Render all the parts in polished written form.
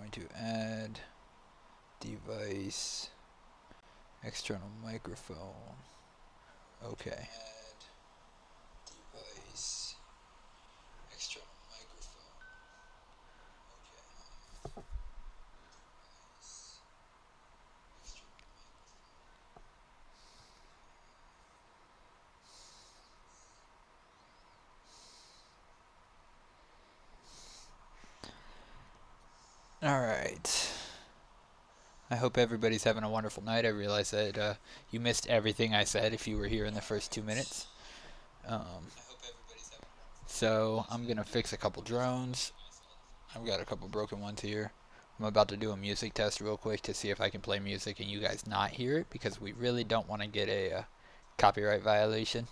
going to add device external microphone. Okay. Add device external microphone. Okay. All right. I hope everybody's having a wonderful night. I realize that you missed everything I said if you were here in the first 2 minutes. Um, so I'm gonna fix a couple drones. I've got a couple broken ones here. I'm about to do a music test real quick to see if I can play music and you guys not hear it, because we really don't want to get a copyright violation.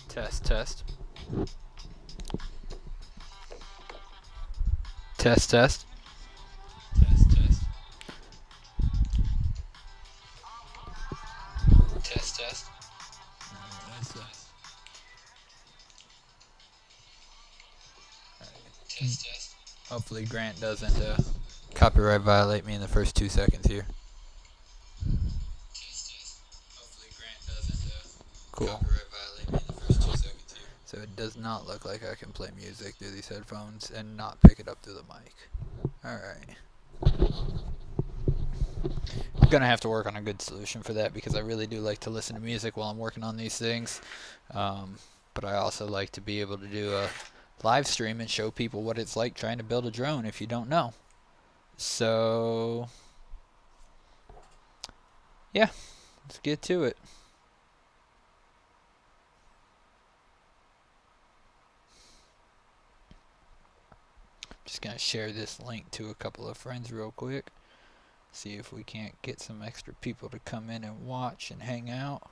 Test, test. Test, test. Test, test. Test, test. Test, test. Hopefully Grant doesn't copyright violate me in the first 2 seconds here. Hopefully Grant doesn't cool. Copyright violate me in the first 2 seconds here. So it does not look like I can play music through these headphones and not pick it up through the mic. Alright. I'm gonna have to work on a good solution for that, because I really do like to listen to music while I'm working on these things. But I also like to be able to do a live stream and show people what it's like trying to build a drone if you don't know. So, yeah, let's get to it. Just gonna share this link to a couple of friends real quick. See if we can't get some extra people to come in and watch and hang out.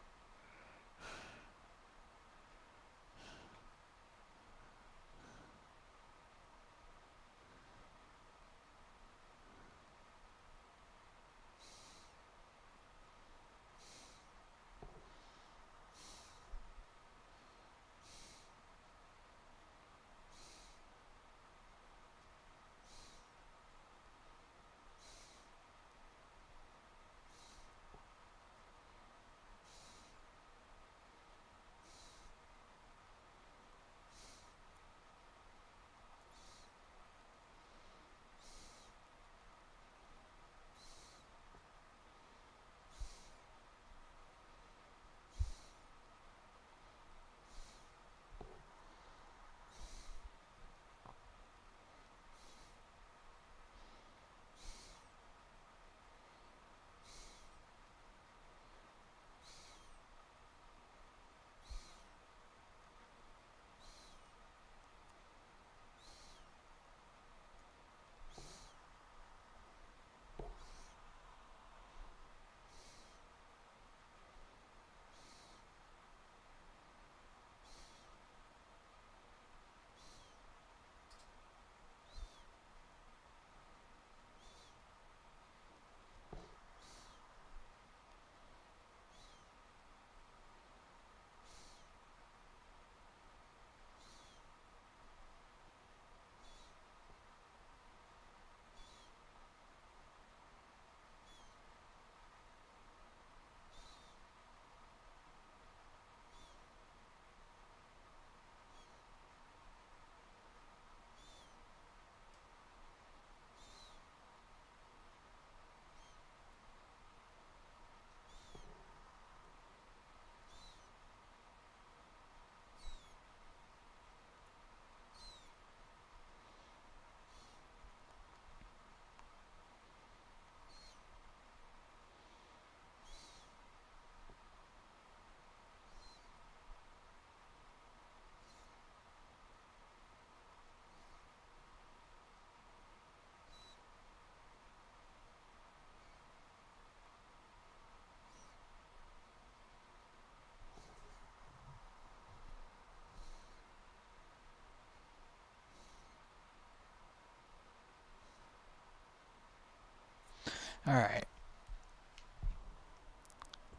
Alright.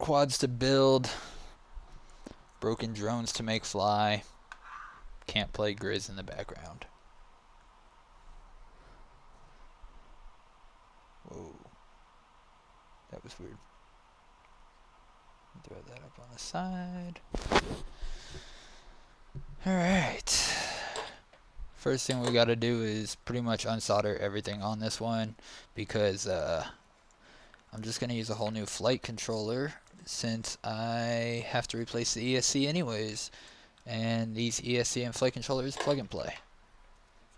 quads to build, broken drones to make fly. Can't play Grizz in the background. Whoa. That was weird. Throw that up on the side. Alright. First thing we gotta do is pretty much unsolder everything on this one, because I'm just gonna use a whole new flight controller since I have to replace the ESC anyways, and these ESC and flight controllers plug and play.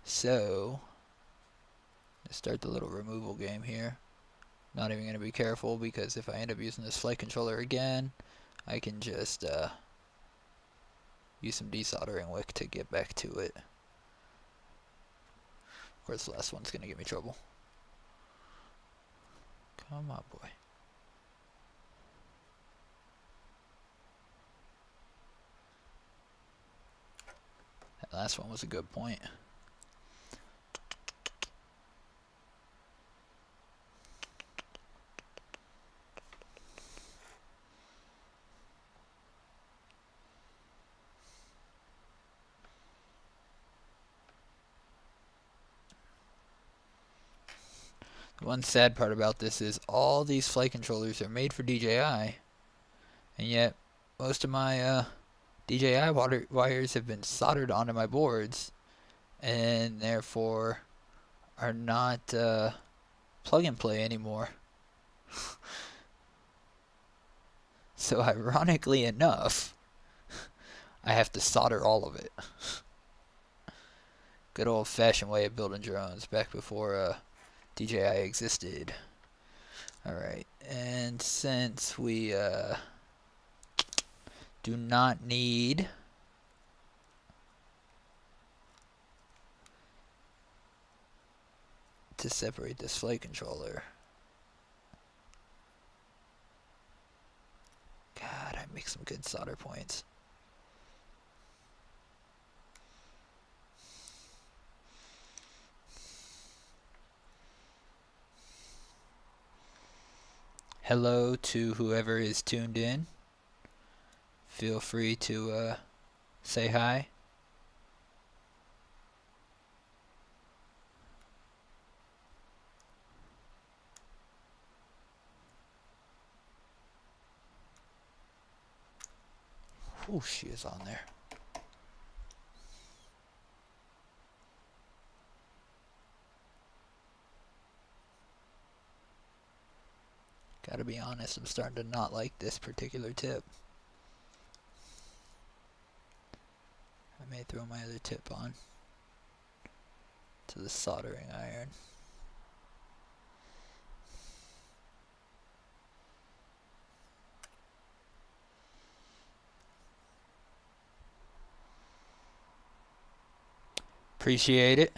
So let's start the little removal game here. Not even gonna be careful, because if I end up using this flight controller again, I can just use some desoldering wick to get back to it. Of course, the last one's gonna give me trouble. Come on, boy. That last one was a good point. One sad part about this is all these flight controllers are made for DJI, and yet most of my DJI wires have been soldered onto my boards, and therefore are not plug and play anymore. So ironically enough, I have to solder all of it. Good old fashioned way of building drones back before DJI existed. Alright, and since we do not need to separate this flight controller. God, I make some good solder points. Hello to whoever is tuned in. Feel free to say hi. Oh, she is on there. Gotta be honest, I'm starting to not like this particular tip. I may throw my other tip on to the soldering iron. Appreciate it.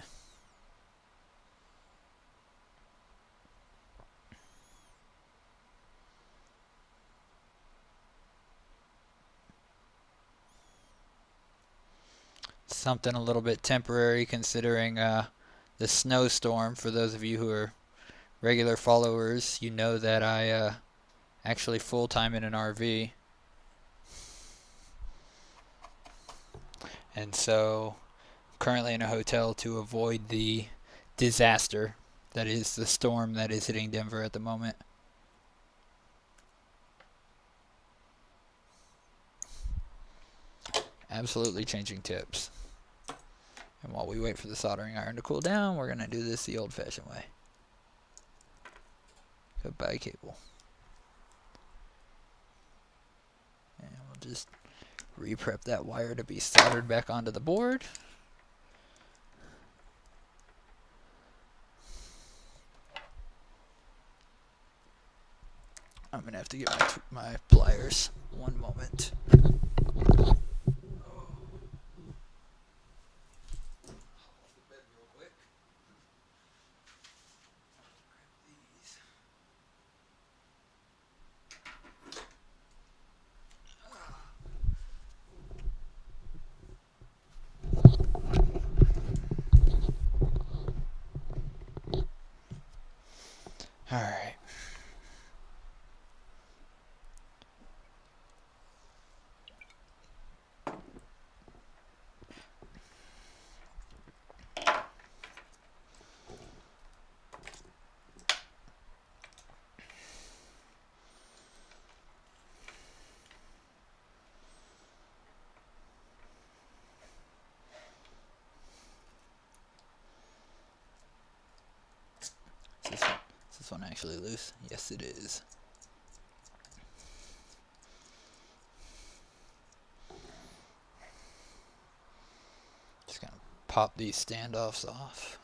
Something a little bit temporary considering the snowstorm. For those of you who are regular followers, you know that I actually full-time in an RV. And so currently in a hotel to avoid the disaster that is the storm that is hitting Denver at the moment. Absolutely changing tips. And while we wait for the soldering iron to cool down, we're going to do this the old-fashioned way. Goodbye, cable. And we'll just re-prep that wire to be soldered back onto the board. I'm going to have to get my pliers. One moment. Alright. one actually loose? Yes, it is. Just gonna pop these standoffs off.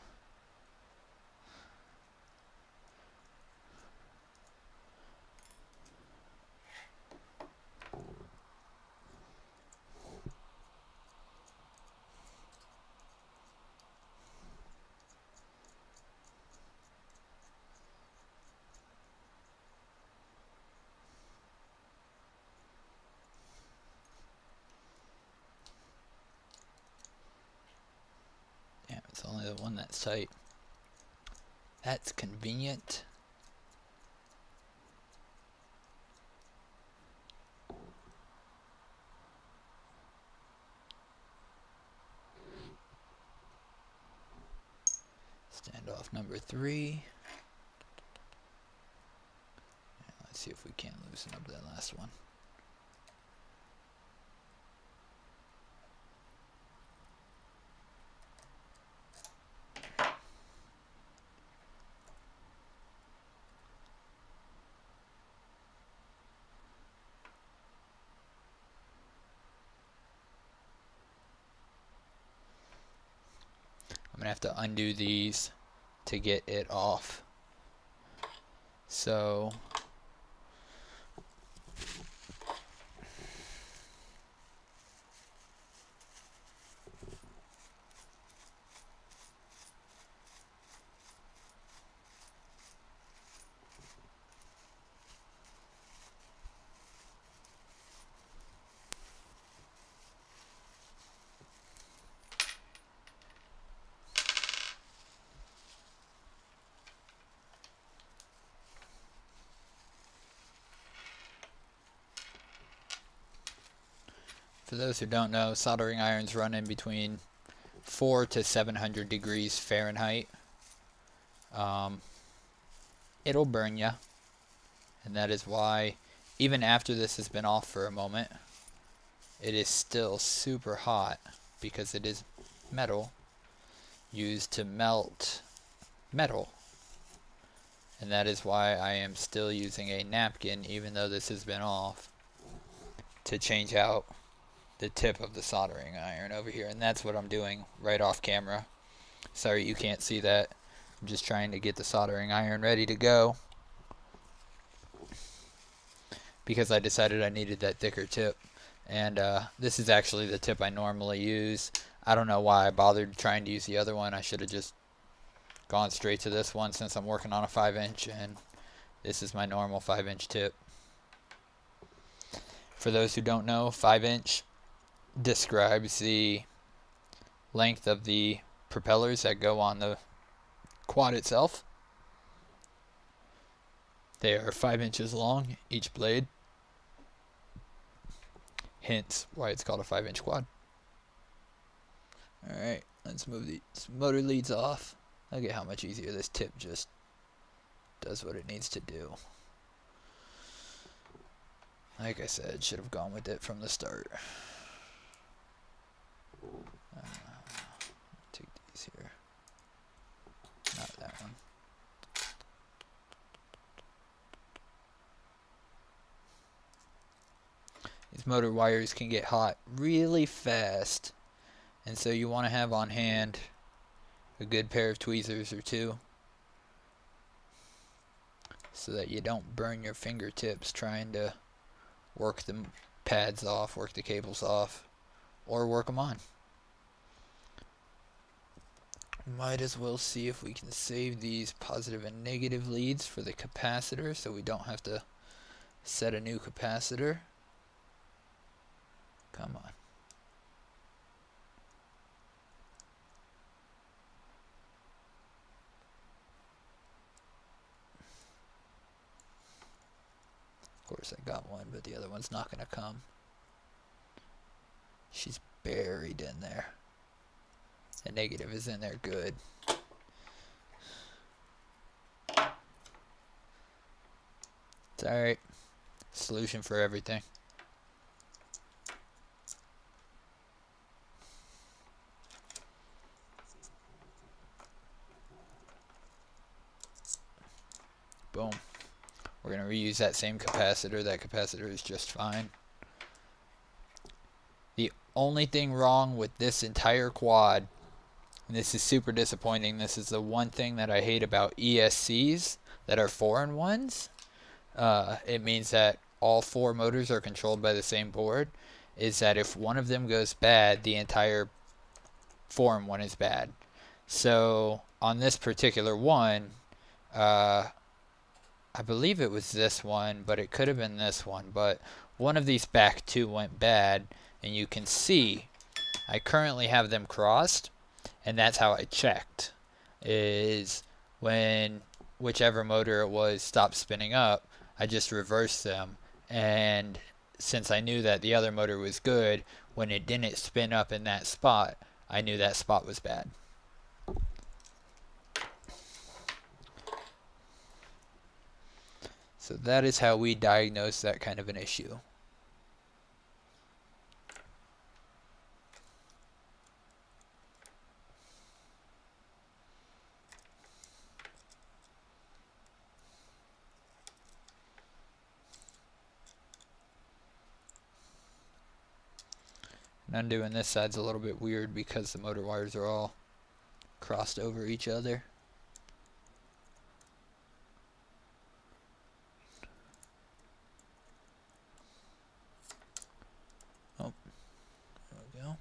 Damn, it's only the one that's tight. That's convenient. Standoff number 3. Let's see if we can loosen up that last one. I'm gonna have to undo these to get it off. So for those who don't know, soldering irons run in between 400 to 700 degrees Fahrenheit. It'll burn you, and that is why even after this has been off for a moment, it is still super hot because it is metal used to melt metal. And that is why I am still using a napkin, even though this has been off, to change out the tip of the soldering iron over here. And that's what I'm doing right off camera. Sorry you can't see that. I'm just trying to get the soldering iron ready to go, because I decided I needed that thicker tip. And this is actually the tip I normally use. I don't know why I bothered trying to use the other one. I should have just gone straight to this one, since I'm working on a 5-inch, and this is my normal 5-inch tip. For those who don't know, 5-inch describes the length of the propellers that go on the quad itself. They are 5 inches long, each blade. Hence why it's called a 5-inch quad. Alright, let's move the motor leads off. Look at how much easier this tip just does what it needs to do. Like I said, should have gone with it from the start. Take these here. Not that one. These motor wires can get hot really fast, and so you want to have on hand a good pair of tweezers or two, so that you don't burn your fingertips trying to work the pads off, work the cables off, or work them on. Might as well see if we can save these positive and negative leads for the capacitor, so we don't have to set a new capacitor. Come on. Of course I got one, but the other one's not going to come. She's buried in there. The negative is in there good. It's alright. Solution for everything. Boom. We're going to reuse that same capacitor. That capacitor is just fine. The only thing wrong with this entire quad, and this is super disappointing, this is the one thing that I hate about ESCs that are 4-in-1s. It means that all 4 motors are controlled by the same board, is that if one of them goes bad, the entire 4-in-1 is bad. So on this particular one, I believe it was this one, but it could have been this one, but one of these back 2 went bad, and you can see I currently have them crossed, and that's how I checked, is when whichever motor it was stopped spinning up, I just reversed them, and since I knew that the other motor was good, when it didn't spin up in that spot, I knew that spot was bad. So that is how we diagnose that kind of an issue. And undoing this side's a little bit weird because the motor wires are all crossed over each other. Oh, there we go.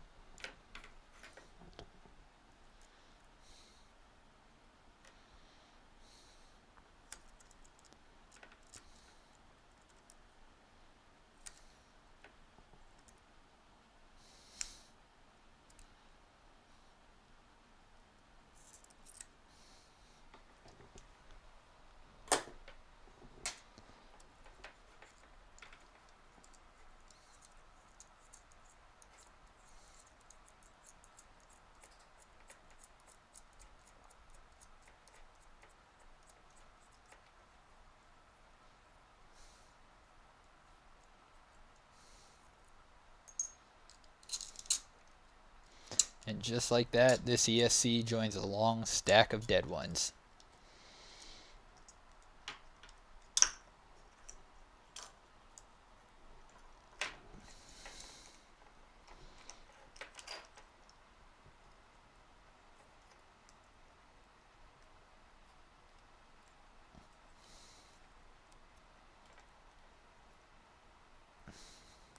And just like that, this ESC joins a long stack of dead ones.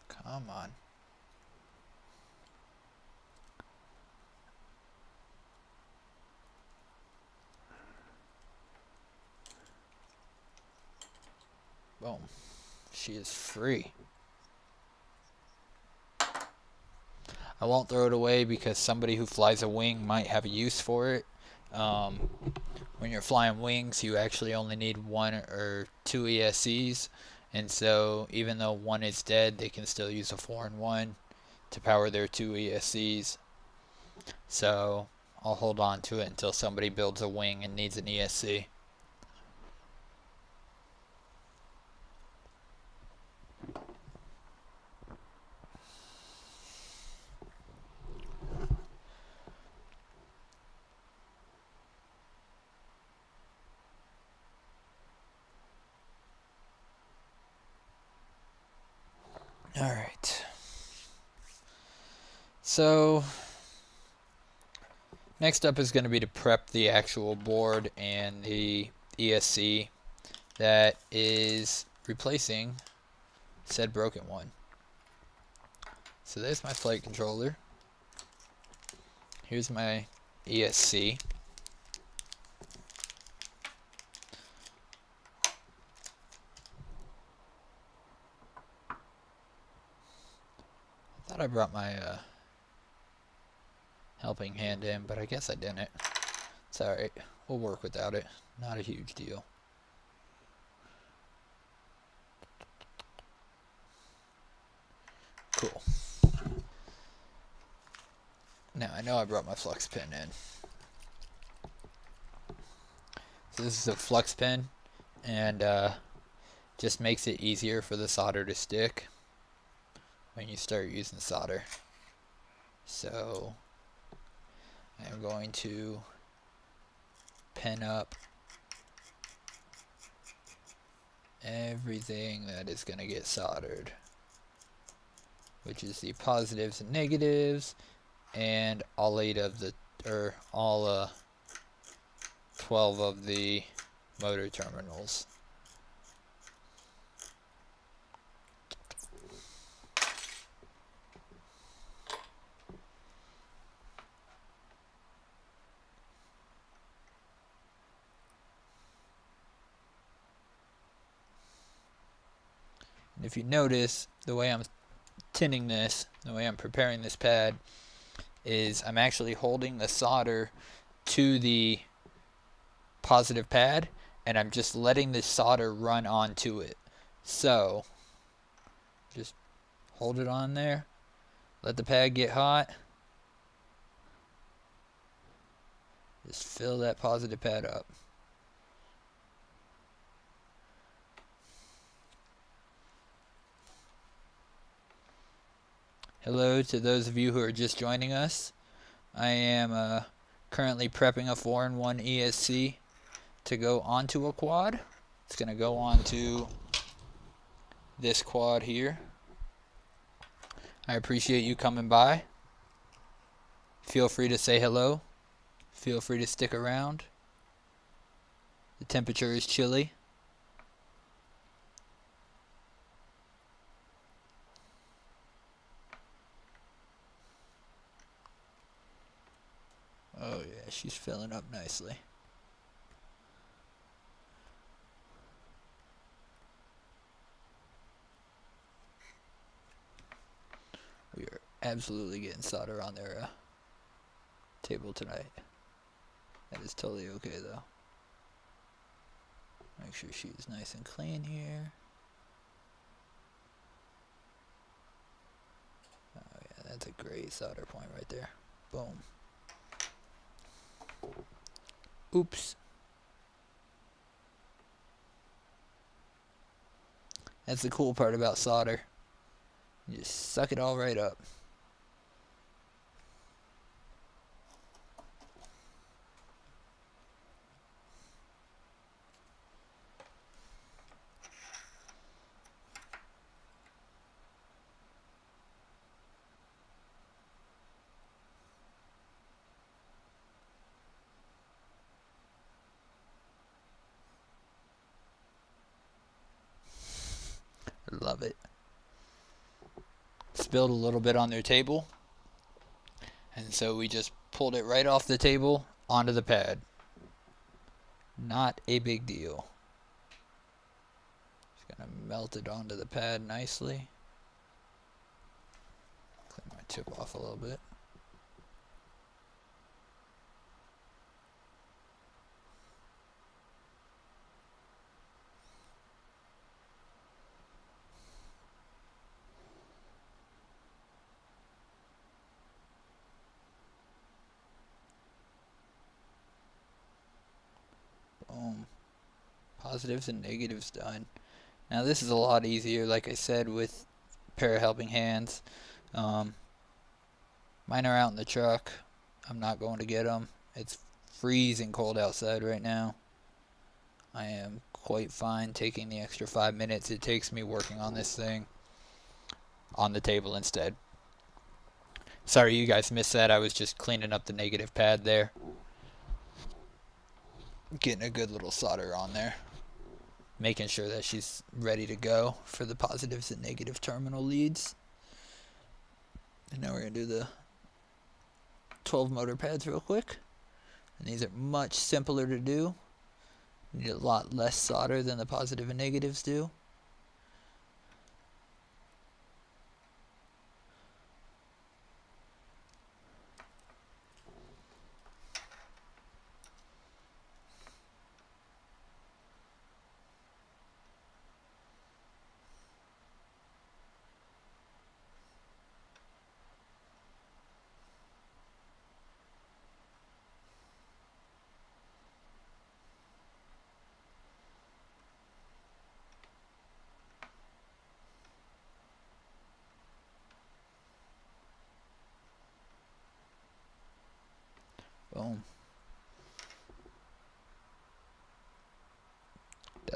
Come on. Boom. She is free. I won't throw it away because somebody who flies a wing might have a use for it. When you're flying wings, you actually only need 1 or 2 ESCs. And so even though one is dead, they can still use a 4-in-1 to power their 2 ESCs. So I'll hold on to it until somebody builds a wing and needs an ESC. Alright. So next up is going to be to prep the actual board and the ESC that is replacing said broken one. So there's my flight controller. Here's my ESC. I thought I brought my helping hand in, but I guess I didn't. It's alright. We'll work without it. Not a huge deal. Cool. Now I know I brought my flux pin in. So this is a flux pin, and just makes it easier for the solder to stick when you start using solder. So I'm going to pin up everything that is going to get soldered, which is the positives and negatives, and all 8 of the, or all 12 of the motor terminals. And if you notice, the way I'm tinning this, the way I'm preparing this pad, is I'm actually holding the solder to the positive pad, and I'm just letting the solder run onto it. So, just hold it on there, let the pad get hot, just fill that positive pad up. Hello to those of you who are just joining us. I am currently prepping a 4-in-1 ESC to go onto a quad. It's going to go onto this quad here. I appreciate you coming by. Feel free to say hello. Feel free to stick around. The temperature is chilly. Oh yeah, she's filling up nicely. We are absolutely getting solder on their table tonight. That is totally okay though. Make sure she's nice and clean here. Oh yeah, that's a great solder point right there. Boom. Oops. That's the cool part about solder. You just suck it all right up. Love it. Spilled a little bit on their table, and so we just pulled it right off the table onto the pad. Not a big deal. Just gonna melt it onto the pad nicely. Clean my tip off a little bit. Boom. Positives and negatives done. Now this is a lot easier, like I said, with a pair of helping hands. Mine are out in the truck. I'm not going to get them. It's freezing cold outside right now. I am quite fine taking the extra 5 minutes it takes me working on this thing on the table instead. Sorry you guys missed that. I was just cleaning up the negative pad there. Getting a good little solder on there. Making sure that she's ready to go for the positives and negative terminal leads. And now we're going to do the 12 motor pads real quick. And these are much simpler to do. You need a lot less solder than the positive and negatives do.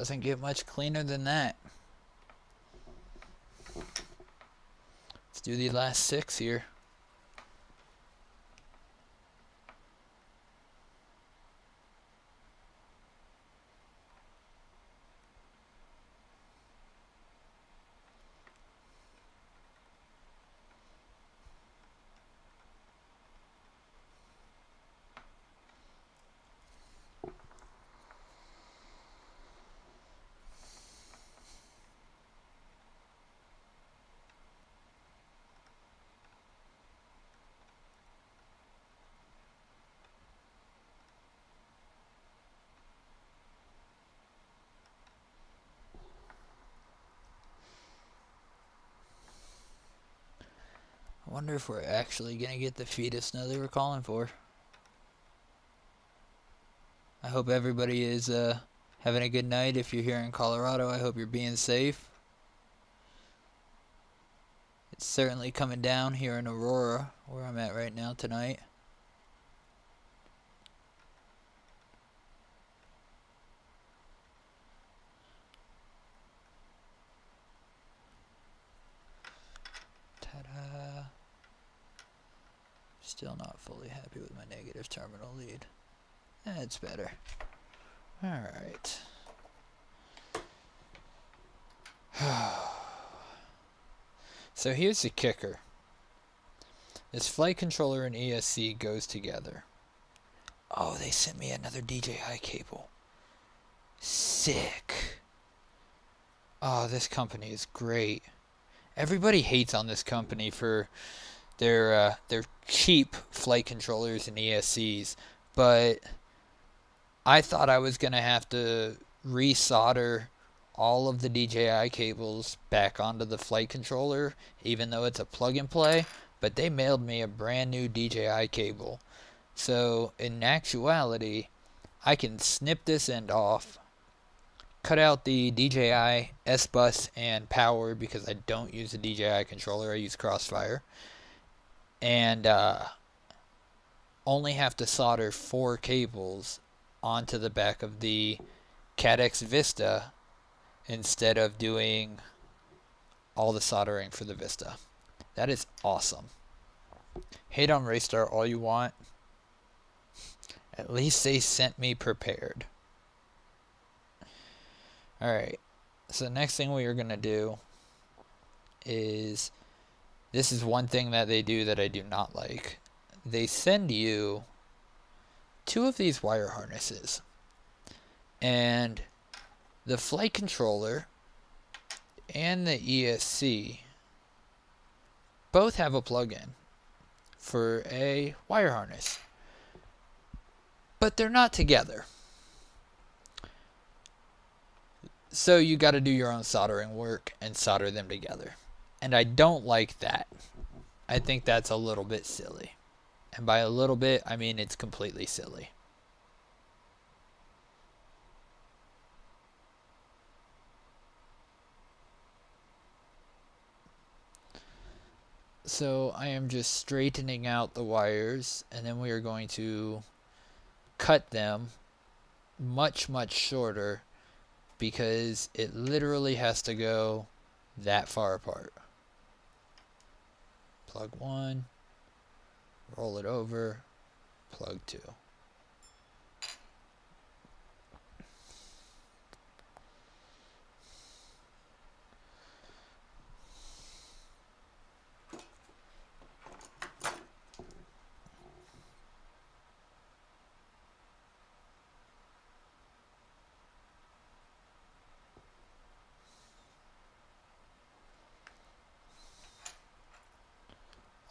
Doesn't get much cleaner than that. Let's do the last 6 here. I wonder if we're actually going to get the feed of snow they were calling for. I hope everybody is having a good night. If you're here in Colorado, I hope you're being safe. It's certainly coming down here in Aurora, where I'm at right now tonight. Ta-da! Still not fully happy with my negative terminal lead. That's better. Alright. So here's the kicker. This flight controller and ESC goes together. Oh, they sent me another DJI cable. Sick. Oh, this company is great. Everybody hates on this company for their cheap flight controllers and ESCs, but I thought I was going to have to resolder all of the DJI cables back onto the flight controller, even though it's a plug and play, but they mailed me a brand new DJI cable. So in actuality, I can snip this end off, cut out the DJI S-Bus and power because I don't use a DJI controller, I use Crossfire, and only have to solder 4 cables onto the back of the Cadex Vista instead of doing all the soldering for the Vista. That is awesome. Hate on Raystar all you want. At least they sent me prepared. Alright, so the next thing we are going to do is, this is one thing that they do that I do not like. They send you 2 of these wire harnesses, and the flight controller and the ESC both have a plug-in for a wire harness, but they're not together. So you got to do your own soldering work and solder them together. And I don't like that. I think that's a little bit silly. And by a little bit, I mean it's completely silly. So I am just straightening out the wires, and then we are going to cut them much shorter because it literally has to go that far apart. Plug 1, roll it over, plug 2.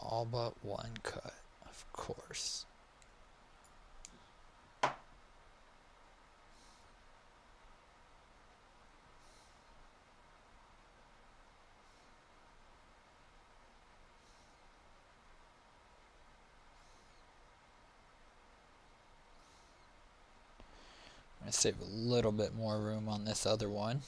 All but one cut, of course. I'm going to save a little bit more room on this other one.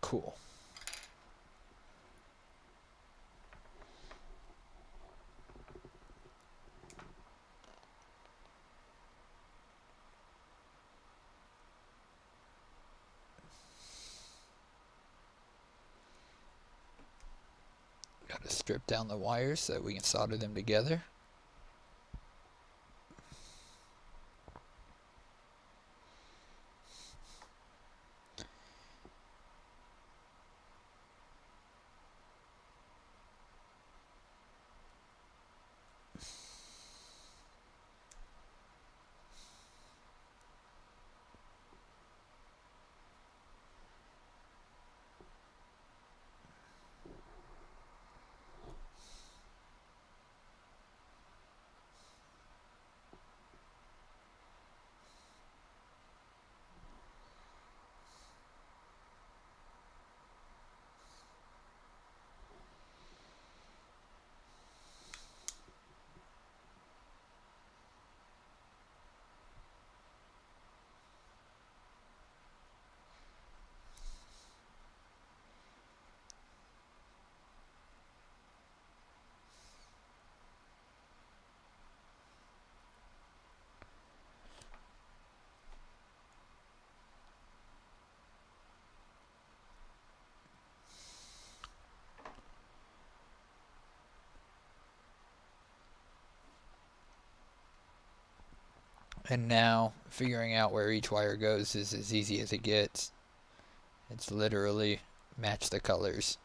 Cool. Got to strip down the wires so that we can solder them together. And now figuring out where each wire goes is as easy as it gets. It's literally match the colors.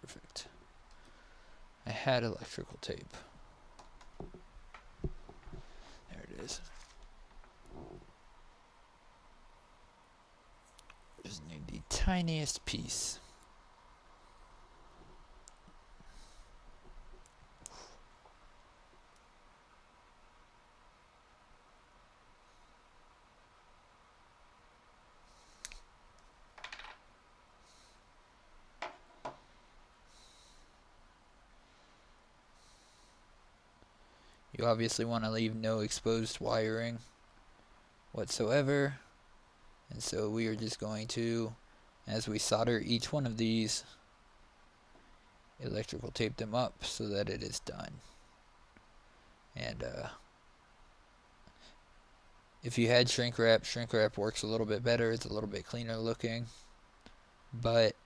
Perfect. I had electrical tape. There it is. Just need the tiniest piece. You obviously want to leave no exposed wiring whatsoever. And so we are just going to, as we solder each one of these, electrical tape them up so that it is done. And if you had shrink wrap works a little bit better. It's a little bit cleaner looking. But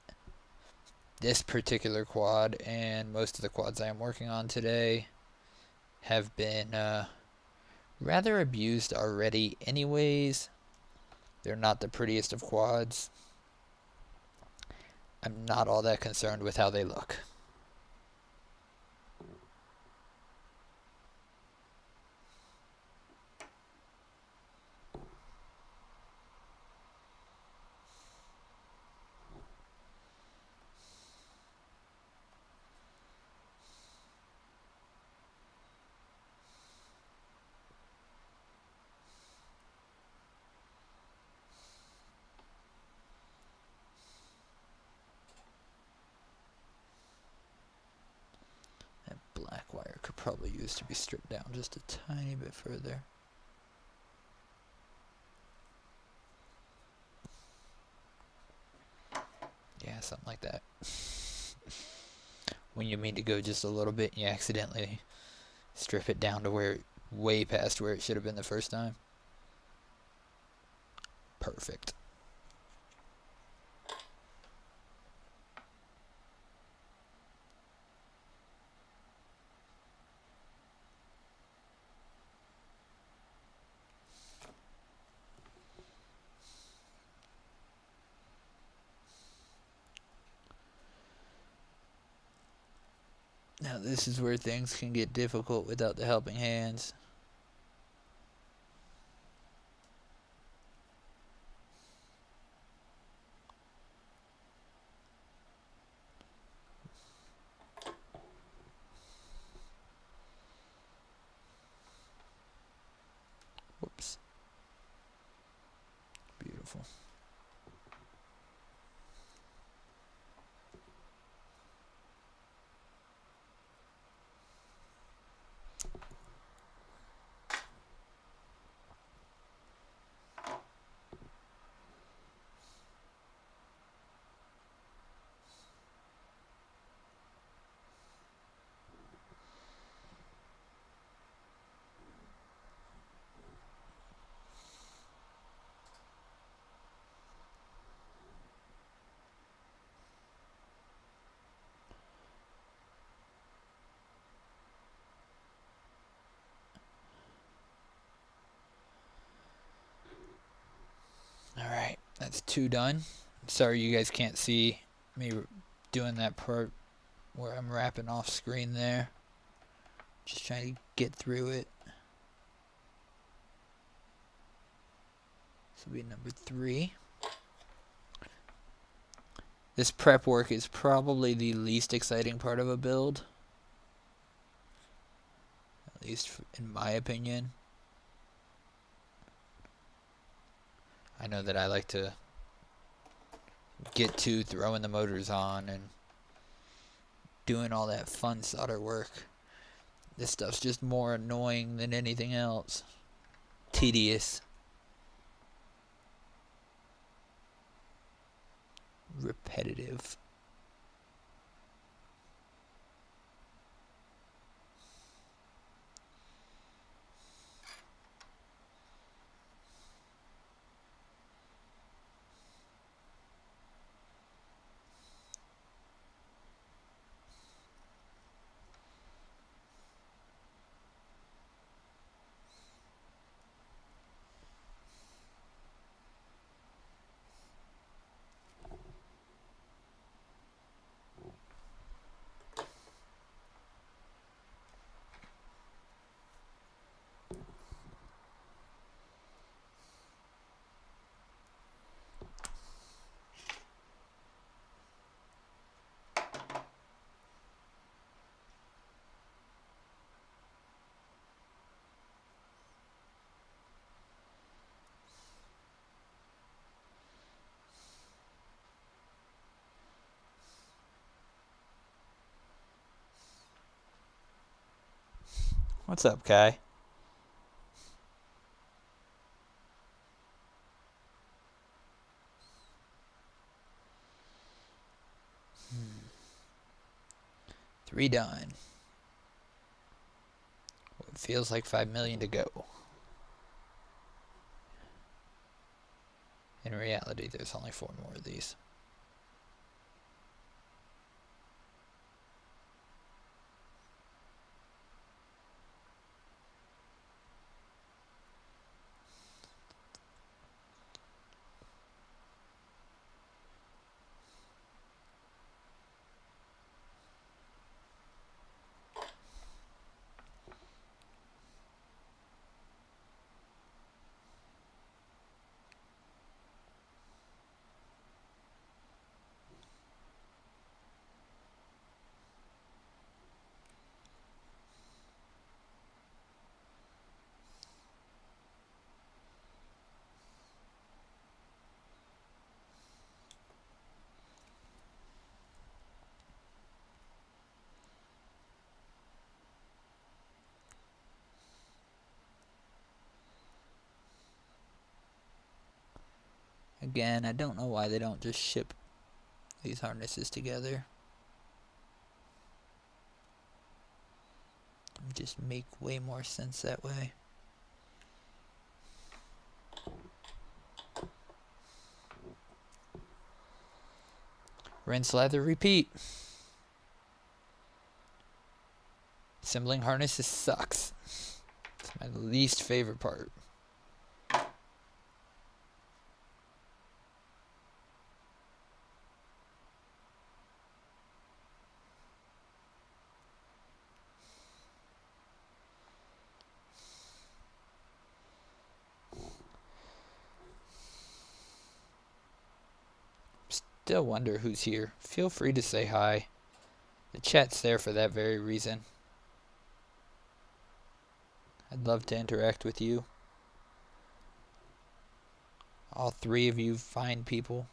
this particular quad and most of the quads I am working on today have been rather abused already anyways. They're not the prettiest of quads. I'm not all that concerned with how they look. That black wire could probably use to be stripped down just a tiny bit further. Yeah, something like that. When you mean to go just a little bit, you accidentally strip it down to where, way past where it should have been the first time. Perfect. Now this is where things can get difficult without the helping hands. Whoops. Beautiful. Alright, that's 2 done. Sorry you guys can't see me doing that part where I'm wrapping off screen there. Just trying to get through it. This will be number 3. This prep work is probably the least exciting part of a build. At least in my opinion. I know that I like to get to throwing the motors on and doing all that fun solder work. This stuff's just more annoying than anything else. Tedious. Repetitive. What's up, Kai? Three done. It feels like 5 million to go. In reality, there's only 4 more of these. Again, I don't know why they don't just ship these harnesses together. Just make way more sense that way. Rinse, lather, repeat. Assembling harnesses sucks. It's my least favorite part. still wonder who's here. Feel free to say hi. The chat's there for that very reason. I'd love to interact with you. All three of you fine people.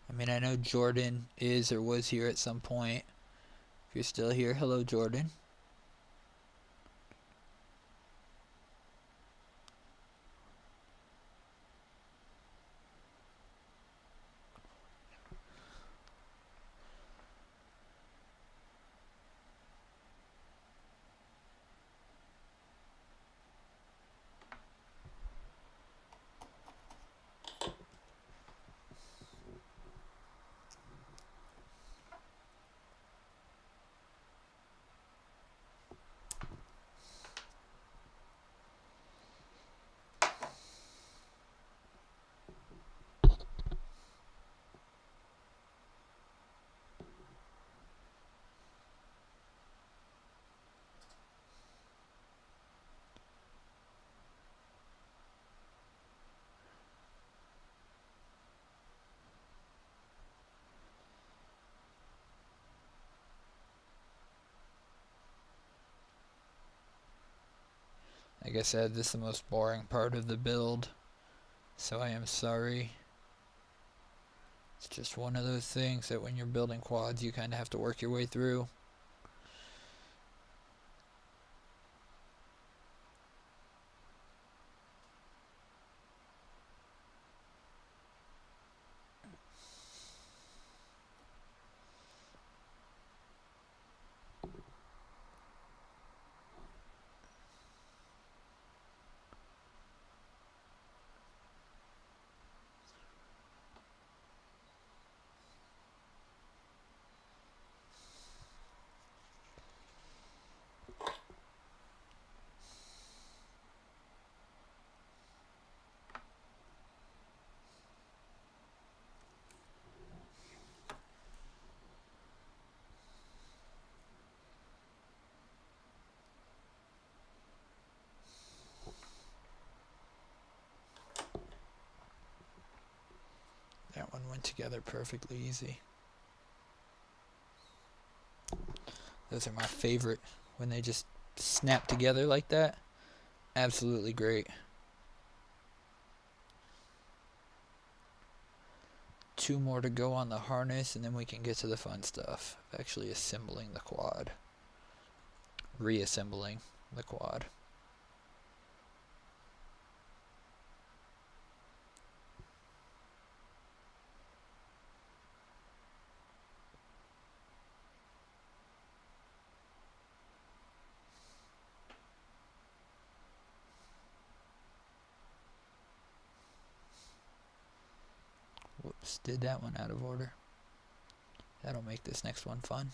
I mean, I know Jordan is or was here at some point. If you're still here, hello, Jordan. Like I said, this is the most boring part of the build, so I am sorry. It's just one of those things that when you're building quads, you kind of have to work your way through. That one went together perfectly easy. Those are my favorite, when they just snap together like that. Absolutely great. 2 more to go on the harness, and then we can get to the fun stuff. Actually assembling the quad. Reassembling the quad. Whoops, did that one out of order. That'll make this next one fun.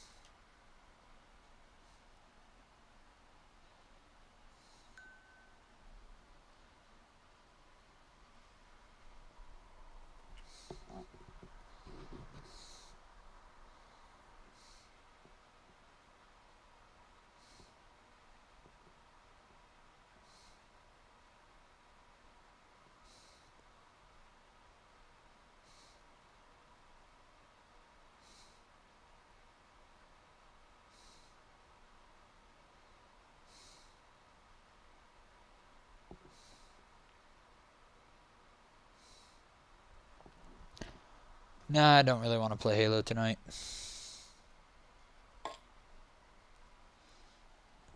Nah, I don't really want to play Halo tonight.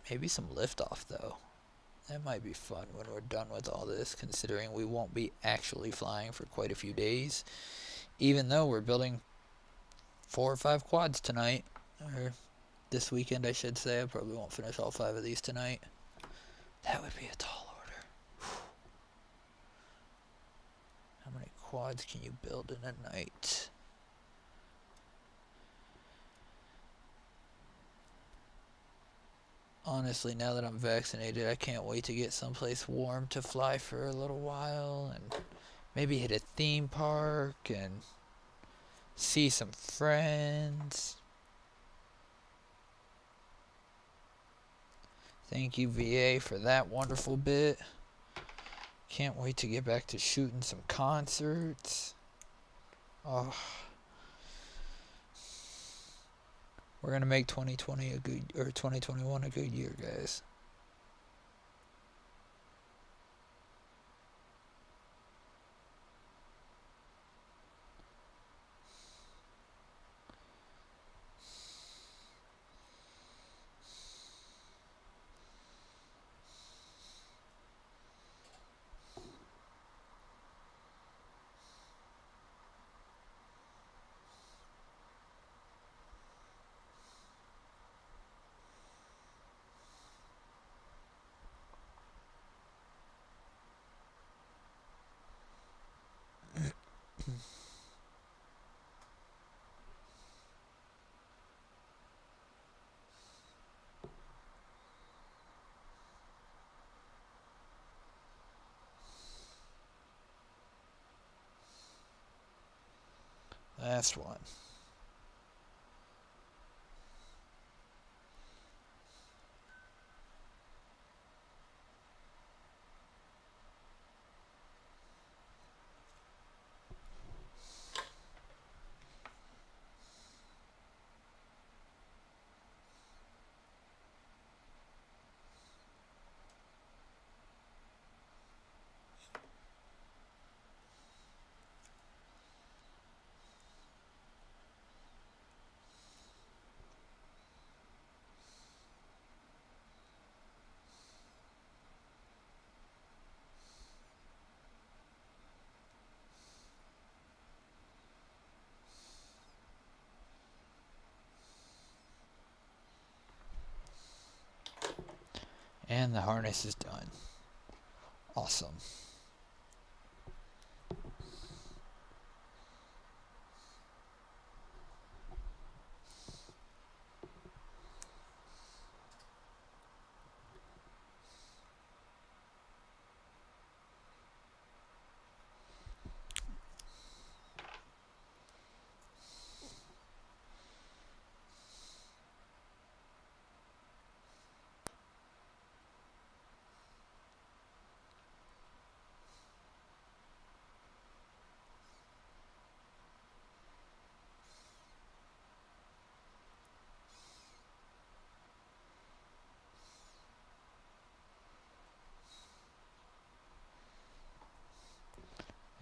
Maybe some liftoff though. That might be fun when we're done with all this, considering we won't be actually flying for quite a few days. Even though we're building 4 or 5 quads tonight. Or this weekend, I should say. I probably won't finish all 5 of these tonight. That would be a tall order. How many quads can you build in a night? Honestly, now that I'm vaccinated, I can't wait to get someplace warm to fly for a little while and maybe hit a theme park and see some friends. Thank you, VA, for that wonderful bit. Can't wait to get back to shooting some concerts. Oh, we're gonna make 2020 a good, or 2021 a good year, guys. Last one. And the harness is done. Awesome.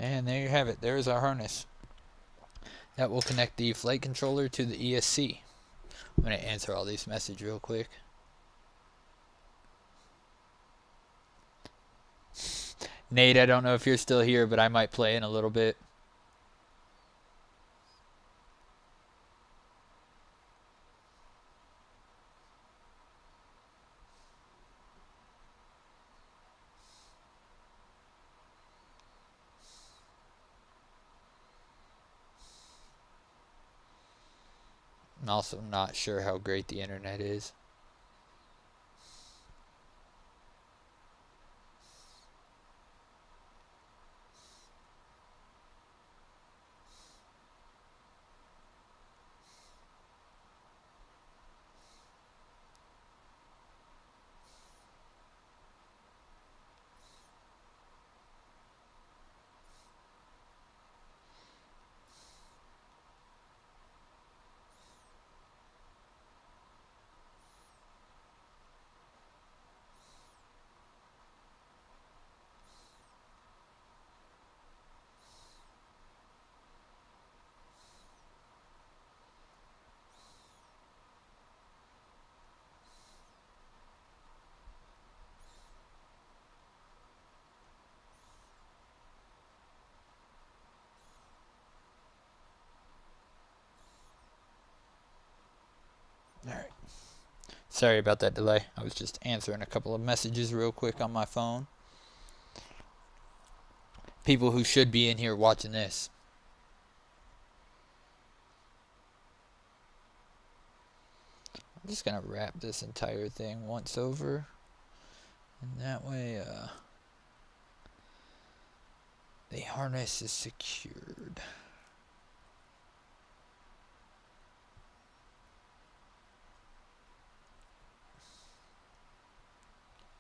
And there you have it. There's our harness. That will connect the flight controller to the ESC. I'm going to answer all these messages real quick. Nate, I don't know if you're still here, but I might play in a little bit. I'm also not sure how great the internet is. Alright. Sorry about that delay. I was just answering a couple of messages real quick on my phone. People who should be in here watching this. I'm just going to wrap this entire thing once over. And that way, the harness is secured.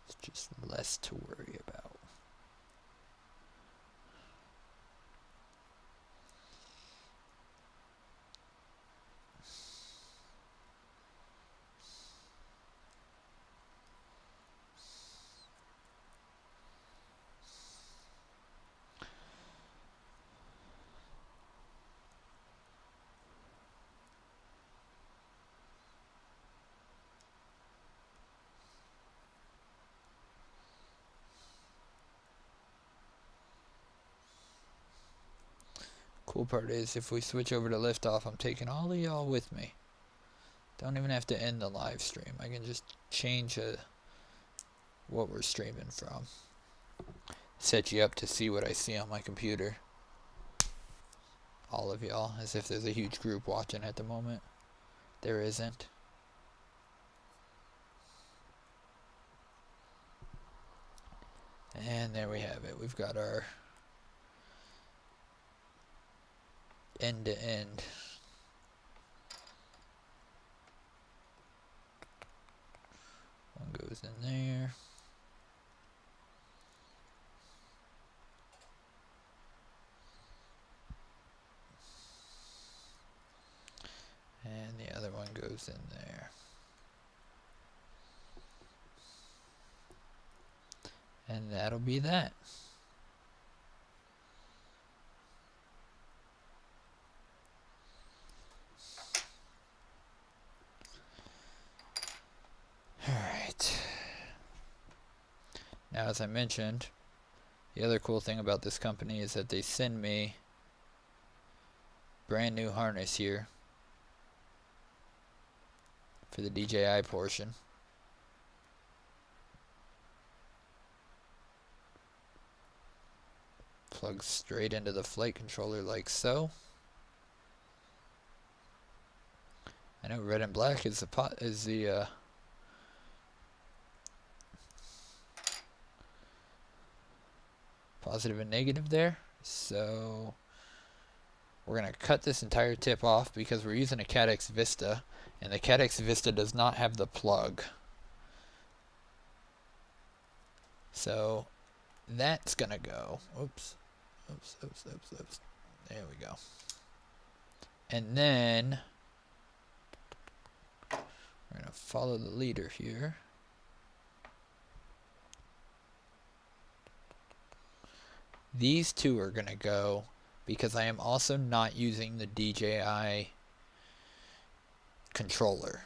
It's just less to worry about. Cool part is, if we switch over to liftoff, I'm taking all of y'all with me. Don't even have to end the live stream. I can just change what we're streaming from. Set you up to see what I see on my computer. All of y'all, as if there's a huge group watching at the moment. There isn't. And there we have it. We've got our end to end. One goes in there. And the other one goes in there. And that'll be that. Alright. Now, as I mentioned, the other cool thing about this company is that they send me brand new harness here for the DJI portion. Plugs straight into the flight controller like so. I know red and black is the positive and negative there. So we're going to cut this entire tip off because we're using a Caddx Vista, and the Caddx Vista does not have the plug. So that's going to go. Oops. There we go. And then we're going to follow the leader here. These two are going to go because I am also not using the DJI controller.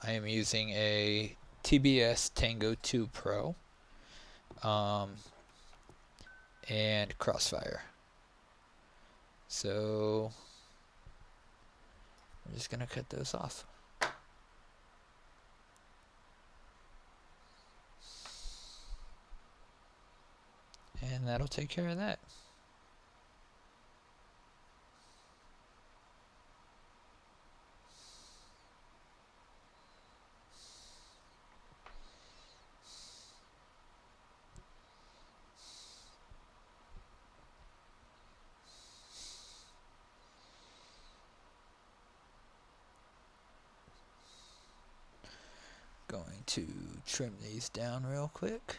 I am using a TBS Tango 2 Pro and Crossfire. So we're just going to cut those off. And that'll take care of that. Going to trim these down real quick.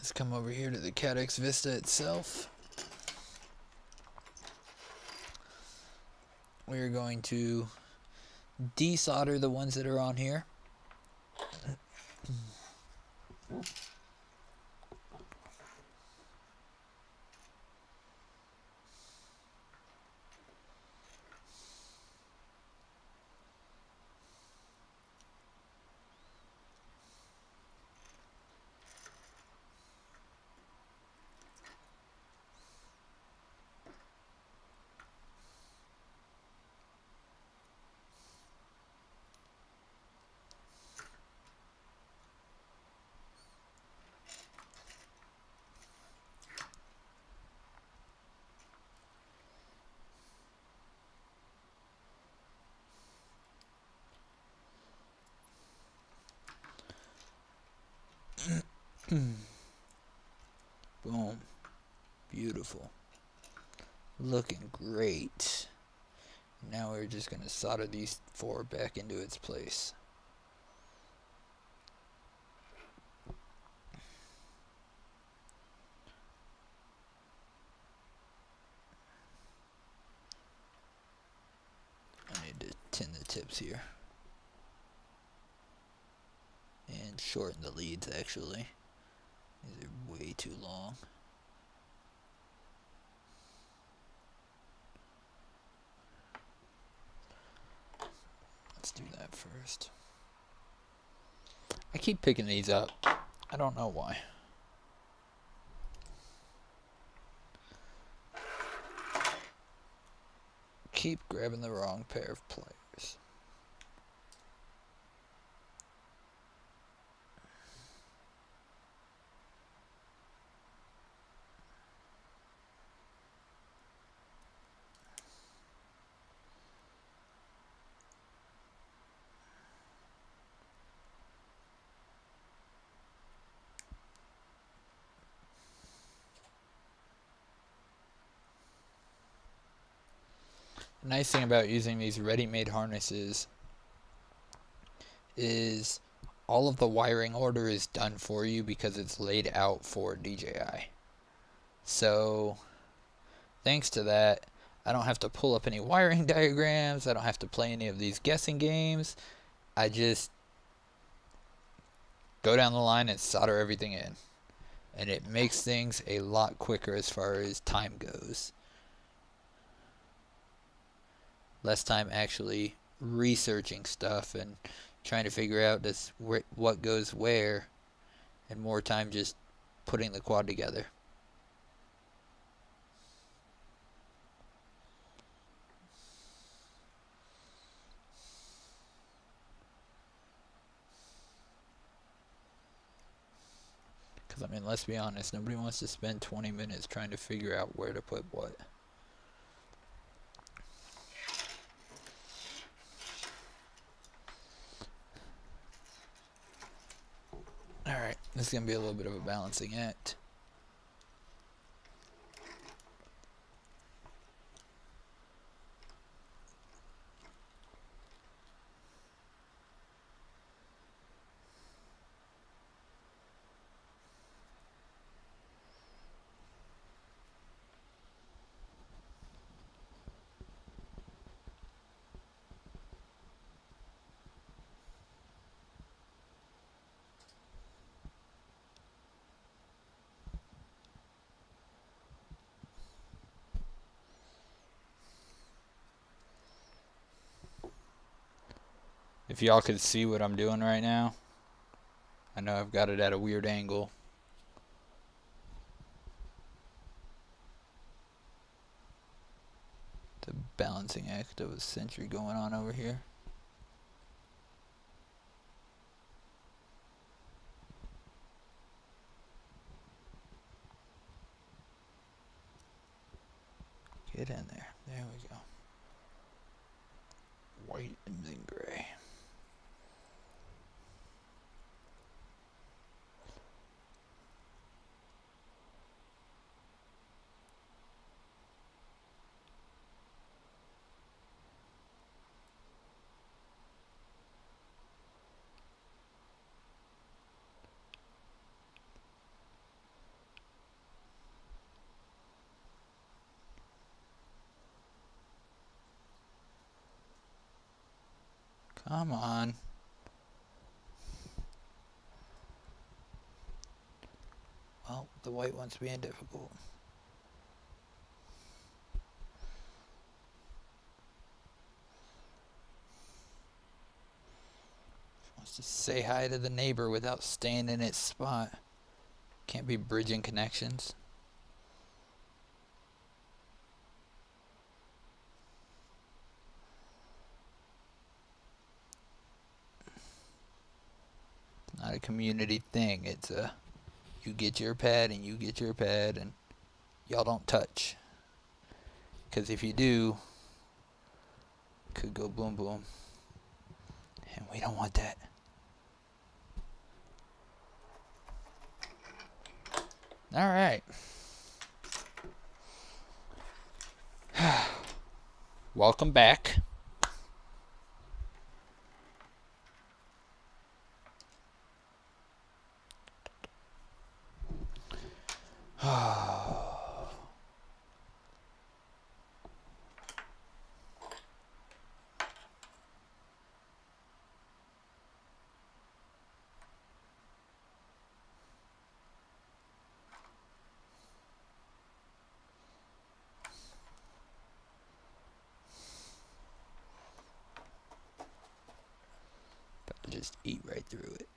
Let's come over here to the Cadex Vista itself. We're going to desolder the ones that are on here. Boom. Beautiful. Looking great. Now we're just going to solder these 4 back into its place. I need to tin the tips here. And shorten the leads, actually. These are way too long. Let's do that first. I keep picking these up. I don't know why. Keep grabbing the wrong pair of pliers. The nice thing about using these ready-made harnesses is all of the wiring order is done for you because it's laid out for DJI. So thanks to that, I don't have to pull up any wiring diagrams. I don't have to play any of these guessing games. I just go down the line and solder everything in. And it makes things a lot quicker as far as time goes. Less time actually researching stuff and trying to figure out what goes where, and more time just putting the quad together. Because, I mean, let's be honest, nobody wants to spend 20 minutes trying to figure out where to put what. Alright, this is going to be a little bit of a balancing act. If y'all could see what I'm doing right now, I know I've got it at a weird angle. The balancing act of a century going on over here. Get in there. There we go. White and then gray. Come on. Well, the white one's being difficult. Wants to say hi to the neighbor without staying in its spot. Can't be bridging connections. It's not a community thing. It's a you get your pad and you get your pad and y'all don't touch. Because if you do, it could go boom boom. And we don't want that. Alright. Welcome back. Just eat right through it.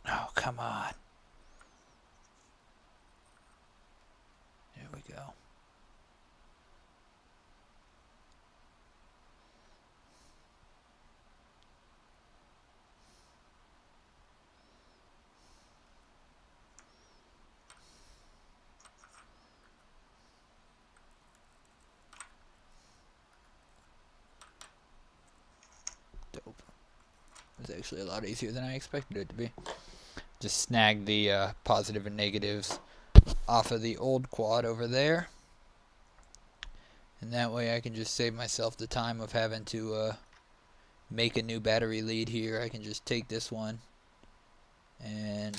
Oh, come on. There we go. Dope. It was actually a lot easier than I expected it to be. Just snag the positive and negatives off of the old quad over there. And that way I can just save myself the time of having to make a new battery lead here. I can just take this one and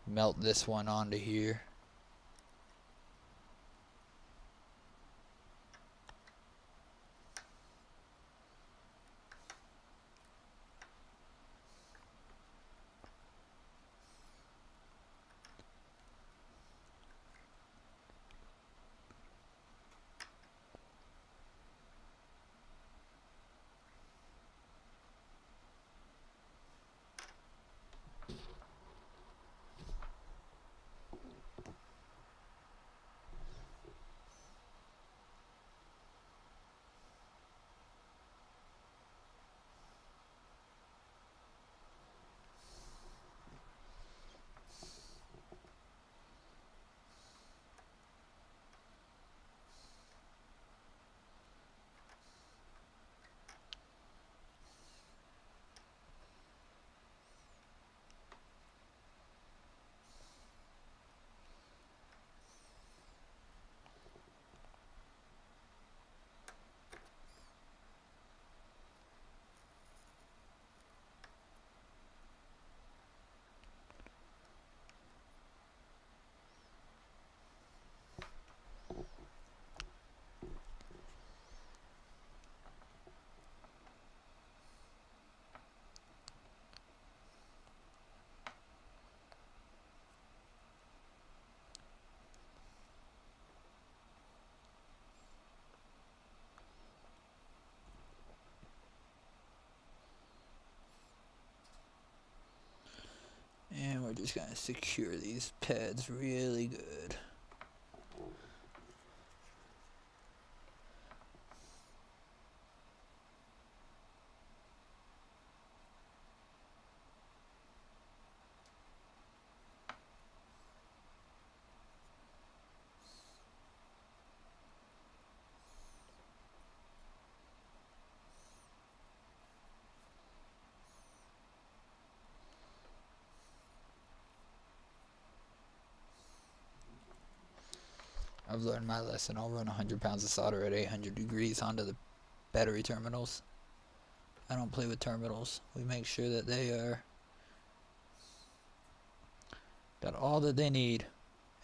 melt this one onto here. And we're just going to secure these pads really good. I've learned my lesson. I'll run 100 pounds of solder at 800 degrees onto the battery terminals. I don't play with terminals. We make sure that they are got all that they need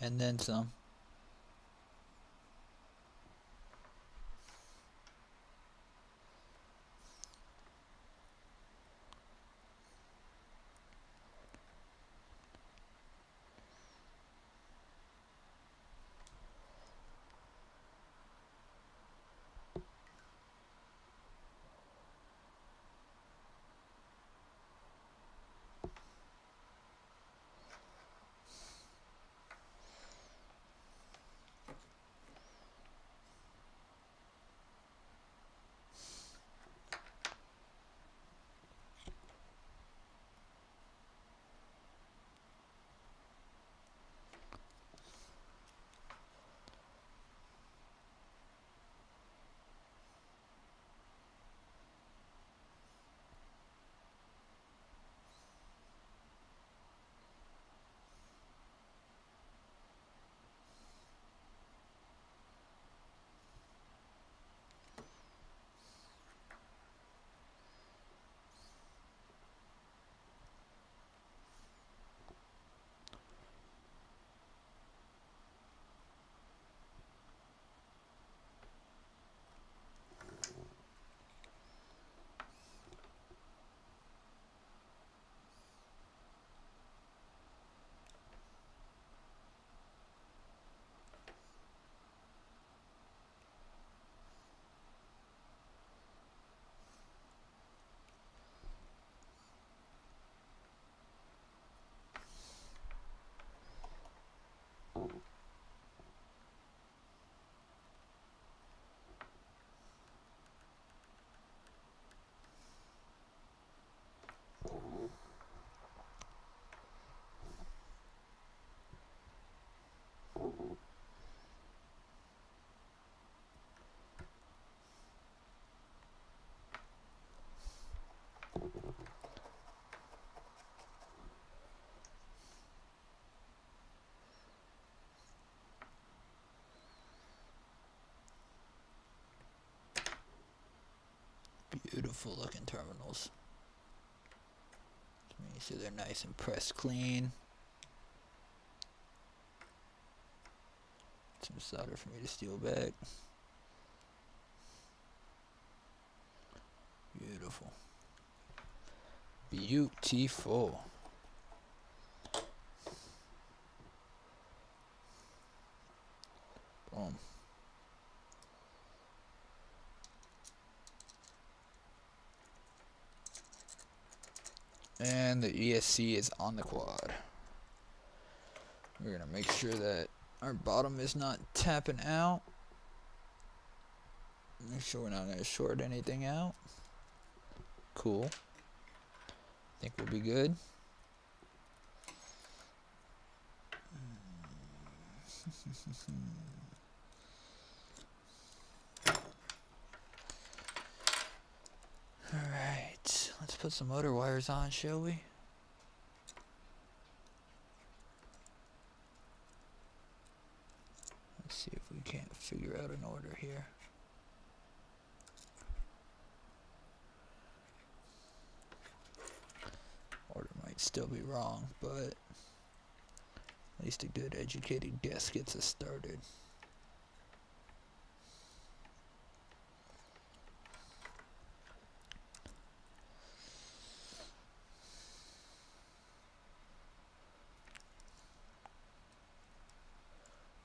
and then some. Beautiful looking terminals. Make sure they're nice and pressed clean. Some solder for me to steal back. Beautiful. Beautiful. Boom. And the ESC is on the quad. We're gonna make sure that our bottom is not tapping out. Make sure we're not gonna short anything out. Cool. Think we'll be good. Alright, let's put some motor wires on, shall we? Let's see if we can't figure out an order here. Order might still be wrong, but at least a good educated guess gets us started.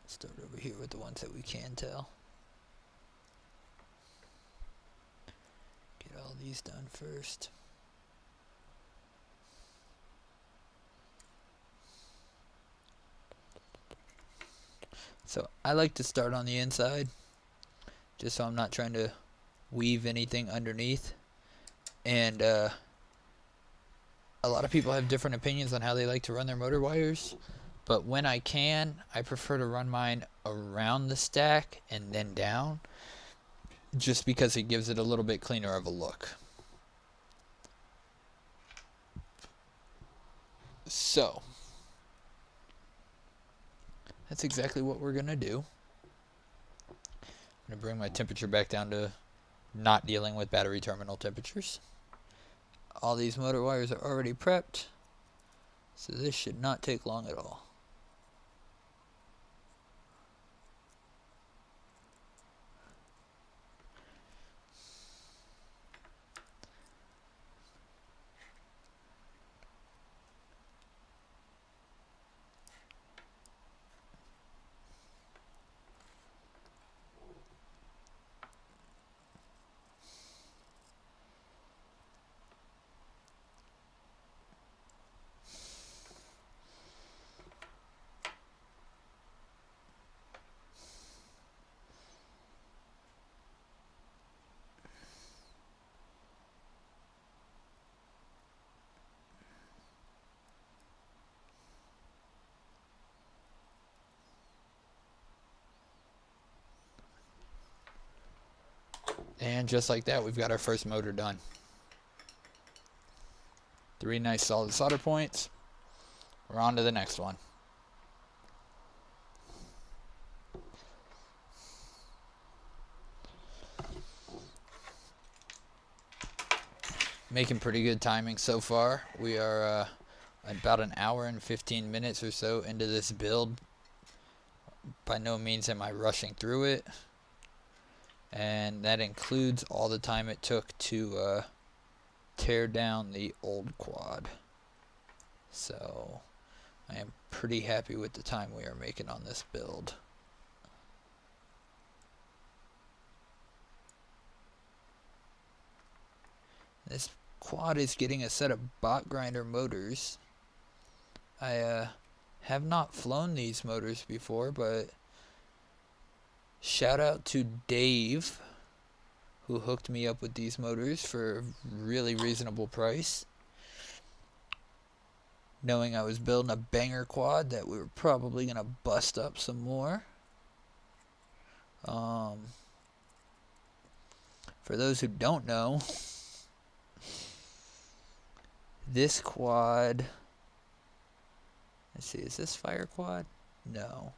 Start over here with the ones that we can tell. Get all these done first. So I like to start on the inside, just so I'm not trying to weave anything underneath. And a lot of people have different opinions on how they like to run their motor wires. But when I can, I prefer to run mine around the stack and then down, just because it gives it a little bit cleaner of a look. So that's exactly what we're gonna do. I'm going to bring my temperature back down to not dealing with battery terminal temperatures. All these motor wires are already prepped, so this should not take long at all. And just like that, we've got our first motor done. 3 nice solid solder points. We're on to the next one. Making pretty good timing so far. We are about an hour and 15 minutes or so into this build. By no means am I rushing through it. And that includes all the time it took to tear down the old quad. So I am pretty happy with the time we are making on this build. This quad is getting a set of bot grinder motors. I have not flown these motors before, but shout out to Dave, who hooked me up with these motors for a really reasonable price, knowing I was building a banger quad that we were probably going to bust up some more. For those who don't know, this quad, let's see, is this Fire Quad? No.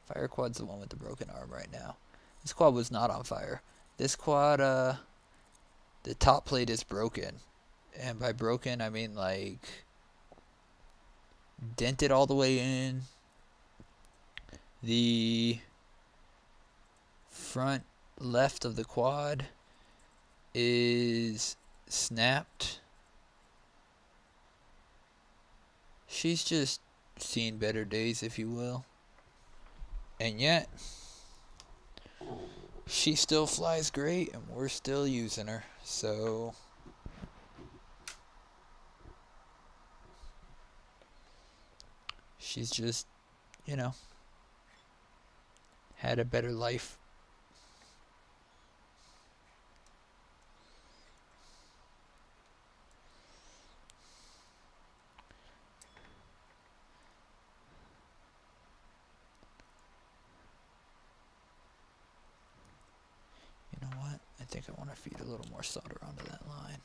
Fire Quad's the one with the broken arm right now. This quad was not on fire. This quad, the top plate is broken. And by broken, I mean like dented all the way in. The front left of the quad is snapped. She's just seen better days, if you will. And yet, she still flies great, and we're still using her. So she's just, you know, had a better life. You know what? I think I want to feed a little more solder onto that line.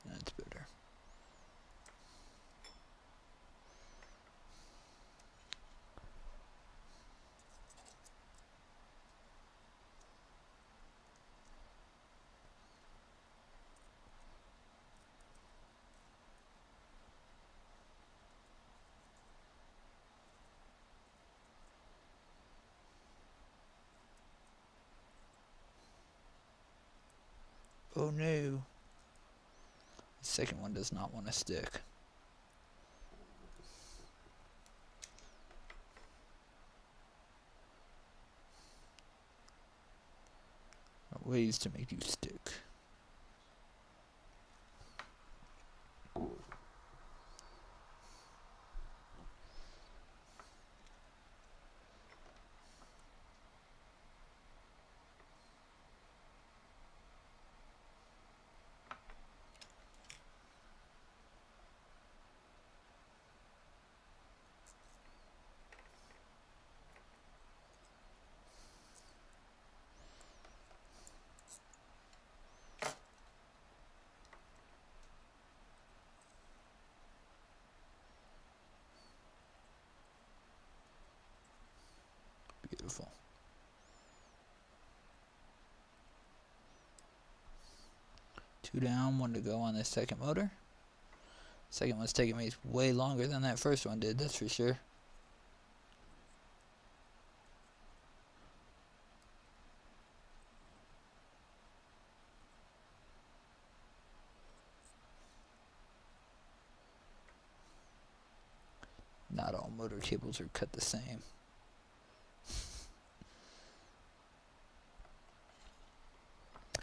That's better. Oh no. The second one does not want to stick. Ways to make you stick. Beautiful. Two down, one to go on this second motor. Second one's taking me way longer than that first one did, that's for sure. Not all motor cables are cut the same.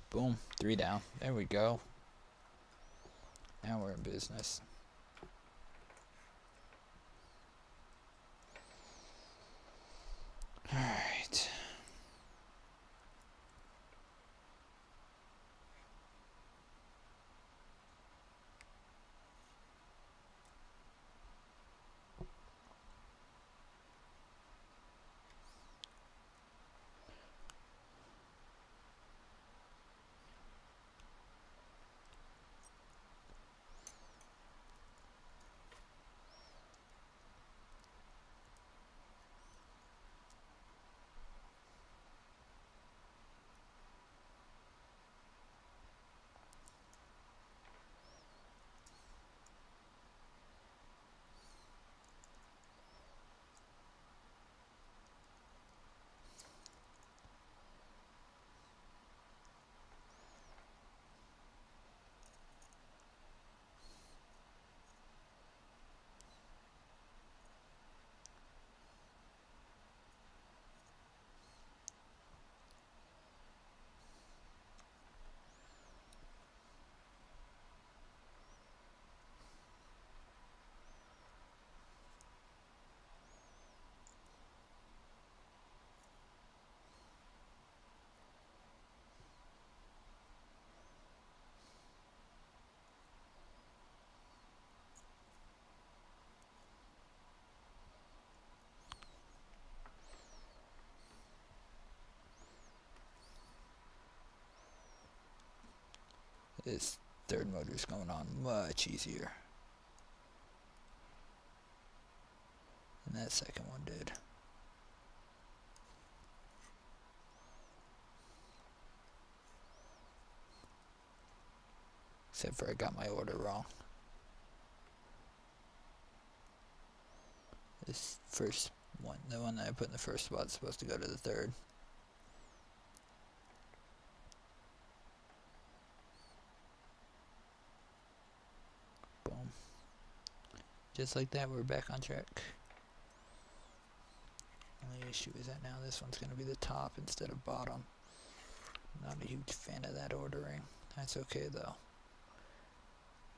Boom, 3 down. There we go. Now we're in business. Alright. This third motor's going on much easier than that second one did. Except for I got my order wrong. This first one, the one that I put in the first spot, is supposed to go to the third. Boom. Just like that, we're back on track. Only issue is that now this one's going to be the top instead of bottom. Not a huge fan of that ordering. That's okay though.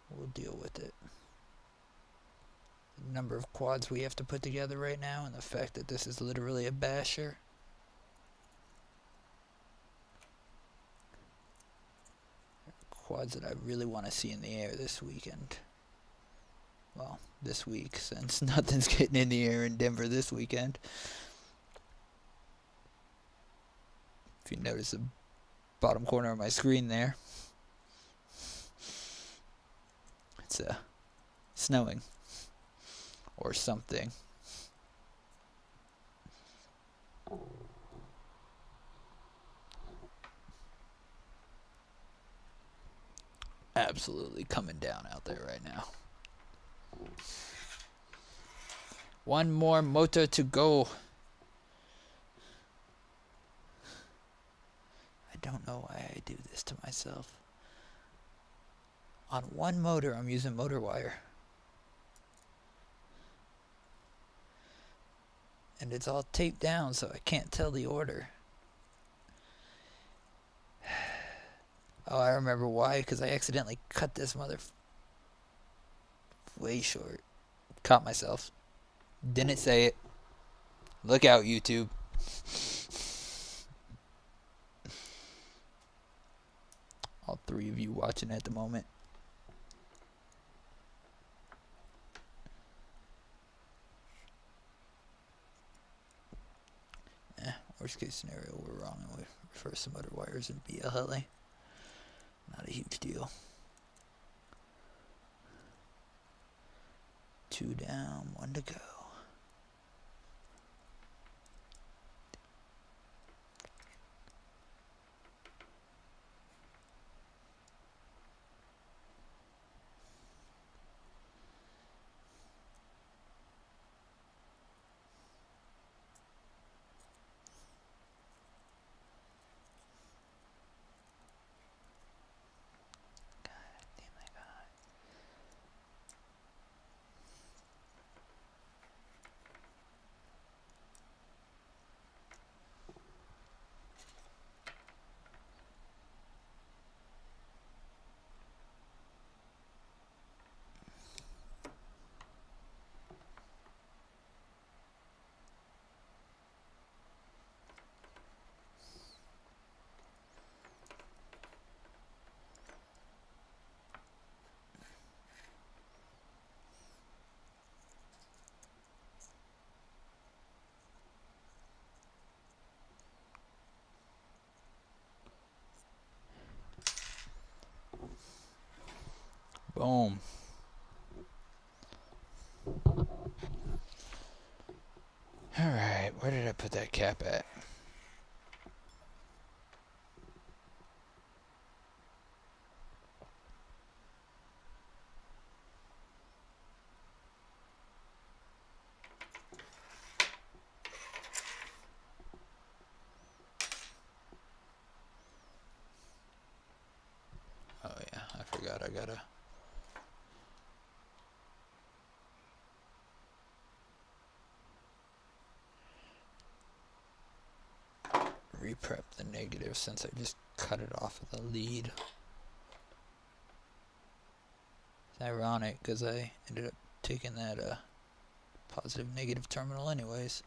We'll deal with it. The number of quads we have to put together right now, and the fact that this is literally a basher. Quads that I really want to see in the air this weekend. Well, this week, since nothing's getting in the air in Denver this weekend. If you notice the bottom corner of my screen there, it's snowing or something. Absolutely coming down out there right now. One more motor to go. I don't know why I do this to myself. On one motor, I'm using motor wire. And it's all taped down, so I can't tell the order. Oh, I remember why, because I accidentally cut this mother way short. Caught myself. Didn't say it. Look out, YouTube. All 3 of you watching at the moment. Worst case scenario, we're wrong and we reverse some motor wires and BLLA. Not a huge deal. 2 down, 1 to go. Boom. Alright, where did I put that cap at? Oh yeah, I forgot I gotta... reprep the negative since I just cut it off of the lead. It's ironic because I ended up taking that positive negative terminal anyways.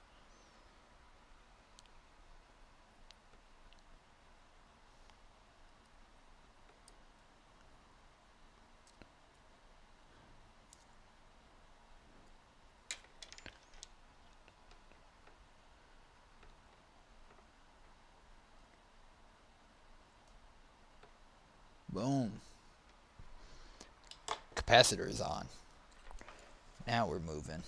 Boom. Capacitor is on. Now we're moving.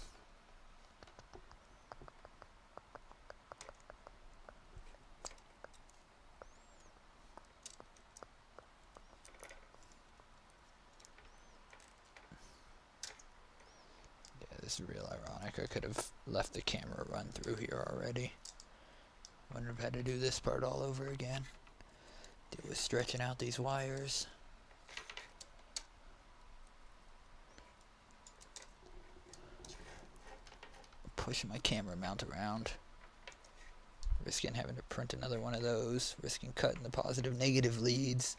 Yeah, this is real ironic. I could have left the camera run through here already. Wouldn't have had to do this part all over again. Deal with stretching out these wires. Pushing my camera mount around. Risking having to print another one of those. Risking cutting the positive negative leads.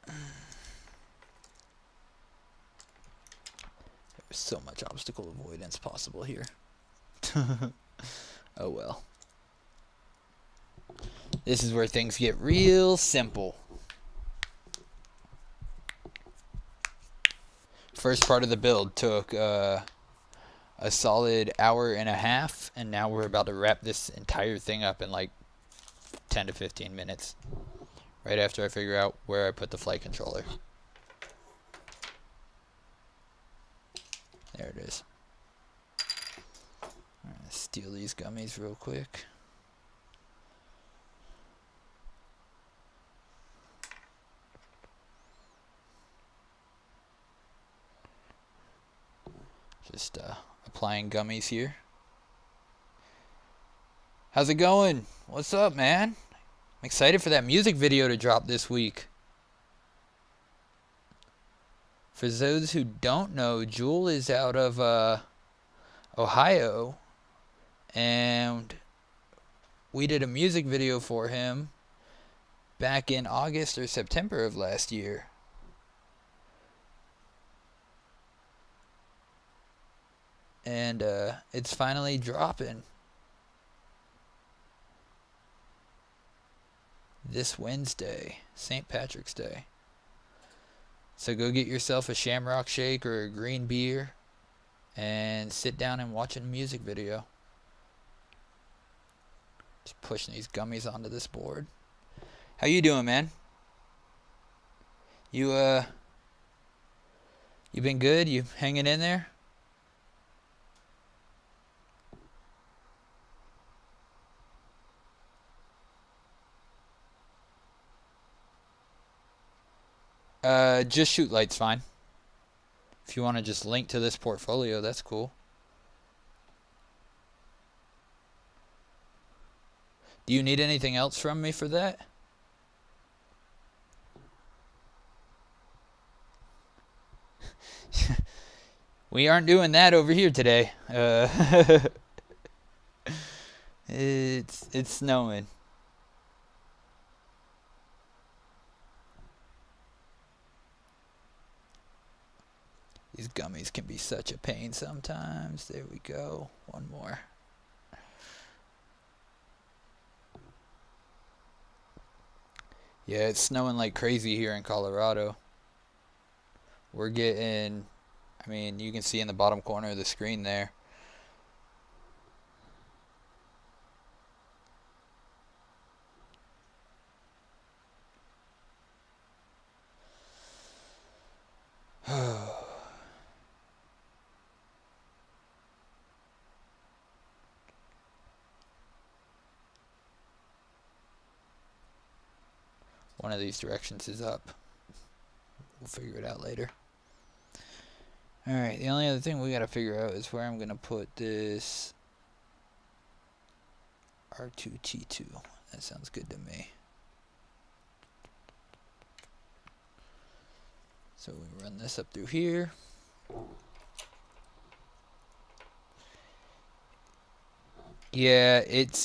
There's so much obstacle avoidance possible here. Oh well. This is where things get real simple. First part of the build took a solid hour and a half, and now we're about to wrap this entire thing up in like 10 to 15 minutes. Right after I figure out where I put the flight controller. There it is. I'm gonna steal these gummies real quick. Just applying gummies here. How's it going? What's up, man? I'm excited for that music video to drop this week. For those who don't know, Jewel is out of Ohio, and we did a music video for him back in August or September of last year. And it's finally dropping this Wednesday, St. Patrick's Day. So go get yourself a Shamrock Shake or a green beer and sit down and watch a music video. Just pushing these gummies onto this board. How you doing, man? You been good? You hanging in there? Just shoot light's fine. If you want to just link to this portfolio, that's cool. Do you need anything else from me for that? We aren't doing that over here today. It's snowing. These gummies can be such a pain sometimes. There we go. One more. Yeah, it's snowing like crazy here in Colorado. We're getting, I mean, you can see in the bottom corner of the screen there. One of these directions is up. We'll figure it out later. Alright, the only other thing we gotta figure out is where I'm gonna put this R2T2. That sounds good to me. So we run this up through here. Yeah, it's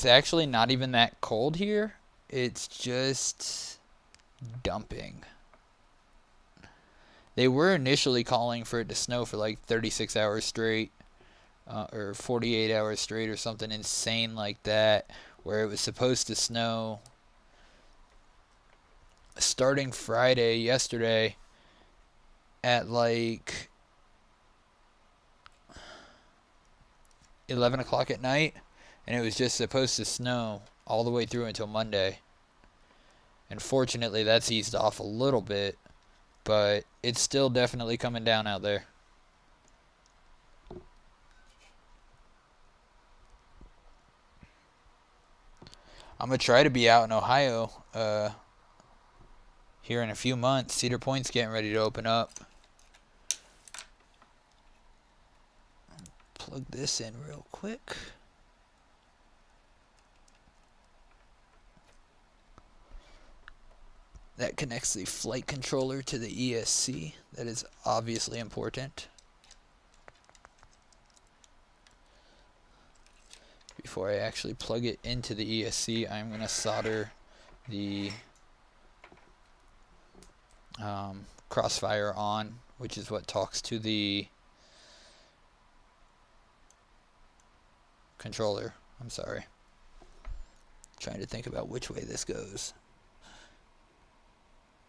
actually not even that cold here. It's just dumping. They were initially calling for it to snow for like 36 hours straight, or 48 hours straight, or something insane like that, where it was supposed to snow starting Friday, yesterday, at like 11 o'clock at night, and it was just supposed to snow all the way through until Monday. And fortunately, that's eased off a little bit, but it's still definitely coming down out there. I'm going to try to be out in Ohio here in a few months. Cedar Point's getting ready to open up. Plug this in real quick. That connects the flight controller to the ESC. That is obviously important. Before I actually plug it into the ESC, I'm going to solder the Crossfire on, which is what talks to the controller. I'm sorry. Trying to think about which way this goes.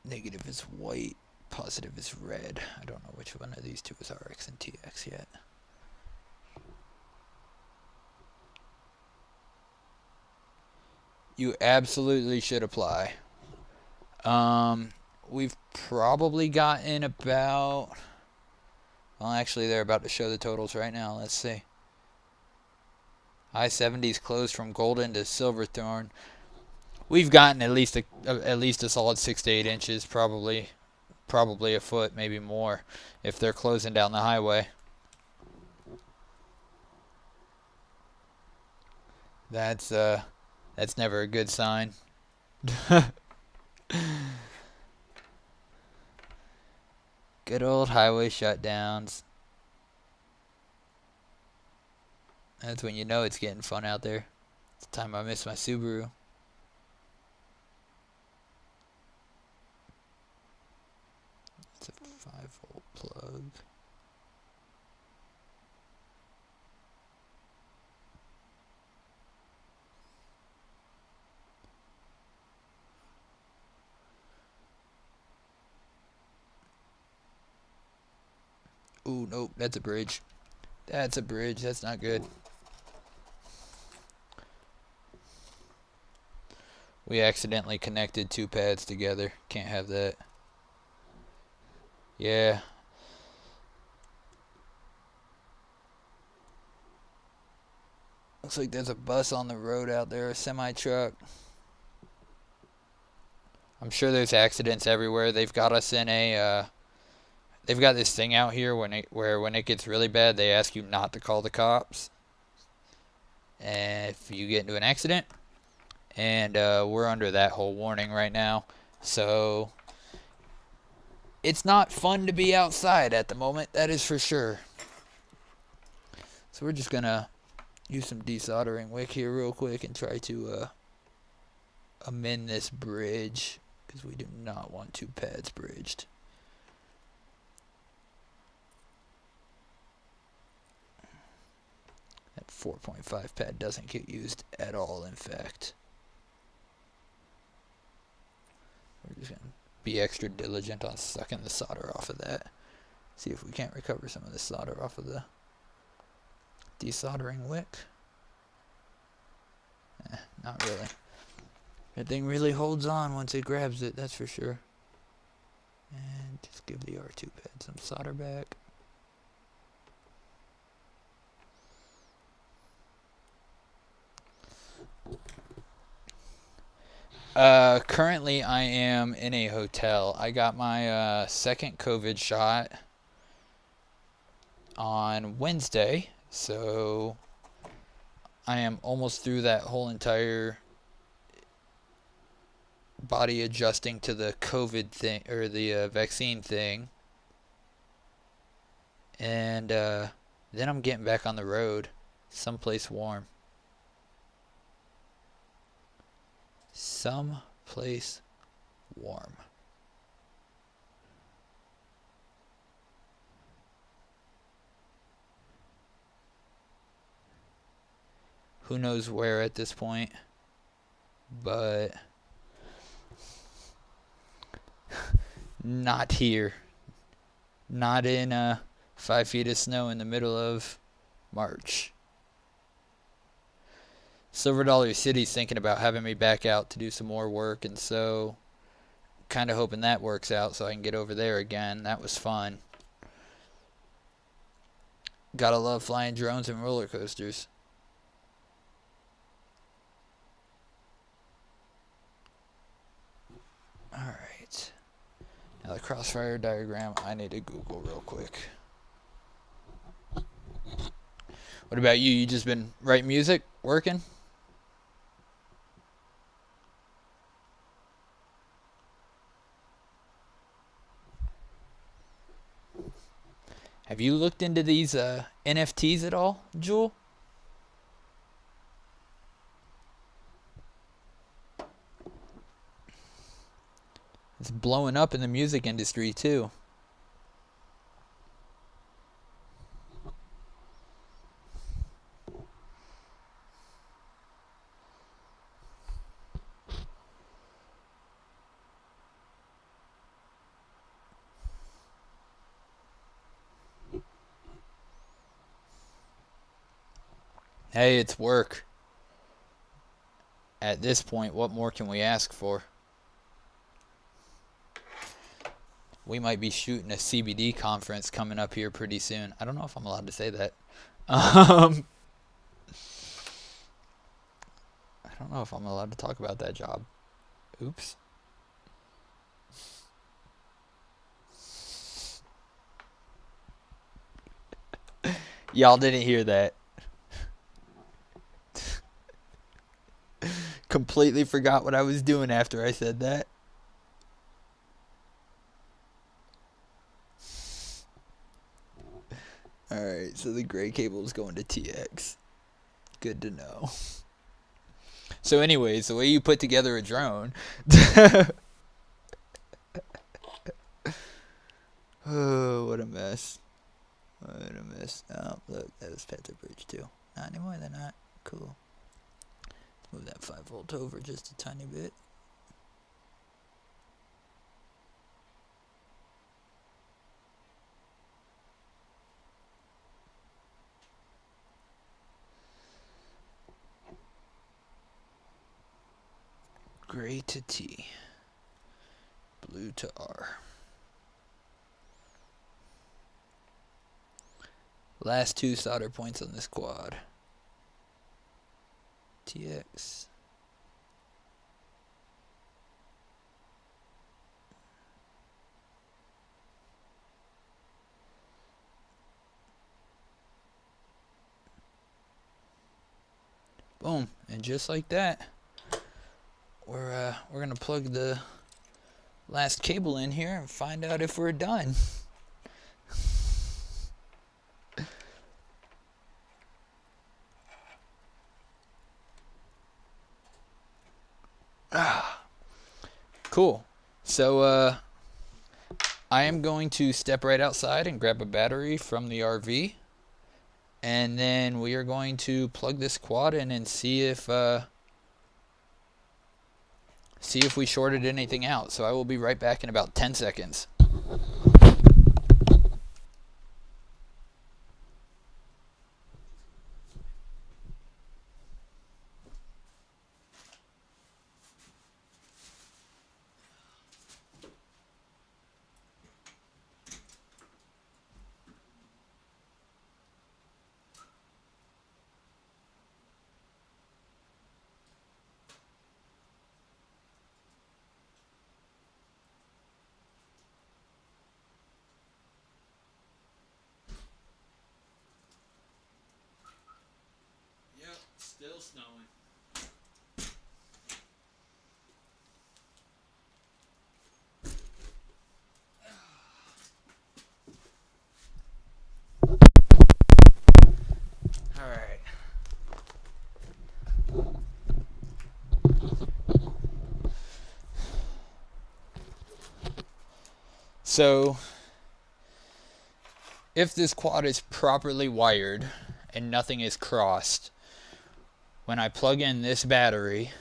Negative is white, positive is red. I don't know which one of these two is RX and TX yet. You absolutely should apply. We've probably gotten about... Well, actually, they're about to show the totals right now. Let's see. I-70's closed from Golden to Silverthorne. We've gotten at least a solid 6 to 8 inches, probably a foot, maybe more, if they're closing down the highway. That's never a good sign. Good old highway shutdowns. That's when you know it's getting fun out there. It's the time I miss my Subaru. It's a 5-volt plug. Ooh, nope, that's a bridge. That's a bridge, that's not good. We accidentally connected two pads together. Can't have that. Yeah. Looks like there's a bus on the road out there, a semi-truck. I'm sure there's accidents everywhere. They've got us in a... they've got this thing out here where when it gets really bad, they ask you not to call the cops. And if you get into an accident... And we're under that whole warning right now. So it's not fun to be outside at the moment, that is for sure. So we're just going to use some desoldering wick here real quick and try to amend this bridge, because we do not want two pads bridged. That 4.5 pad doesn't get used at all, in fact. We're just going to be extra diligent on sucking the solder off of that. See if we can't recover some of the solder off of the desoldering wick. Not really. That thing really holds on once it grabs it, that's for sure. And just give the R2 pad some solder back. Currently I am in a hotel. I got my second COVID shot on Wednesday, so I am almost through that whole entire body adjusting to the COVID thing or the vaccine thing, and then I'm getting back on the road, someplace warm. Someplace warm. Who knows where at this point, but not here. Not in 5 feet of snow in the middle of March. Silver Dollar City's thinking about having me back out to do some more work, and so kind of hoping that works out so I can get over there again. That was fun. Gotta love flying drones and roller coasters. Alright. Now the crossfire diagram I need to Google real quick. What about you? You just been writing music? Working? Have you looked into these NFTs at all, Jewel? It's blowing up in the music industry too. Hey, it's work. At this point, what more can we ask for? We might be shooting a CBD conference coming up here pretty soon. I don't know if I'm allowed to say that. I don't know if I'm allowed to talk about that job. Oops. Y'all didn't hear that. Completely forgot what I was doing after I said that. Alright, so the gray cable is going to TX. Good to know. So anyways, the way you put together a drone... Oh, what a mess. What a mess. Oh, look, that was Panther Bridge too. Not anymore, they're not. Cool. Let's move that 5 volt over just a tiny bit. Gray to T. Blue to R. Last 2 solder points on this quad. TX. Boom, and just like that, we're gonna plug the last cable in here and find out if we're done. Cool. So I am going to step right outside and grab a battery from the RV, and then we are going to plug this quad in and see if we shorted anything out. So I will be right back in about 10 seconds. Still snowing. Alright. So, if this quad is properly wired and nothing is crossed, when I plug in this battery,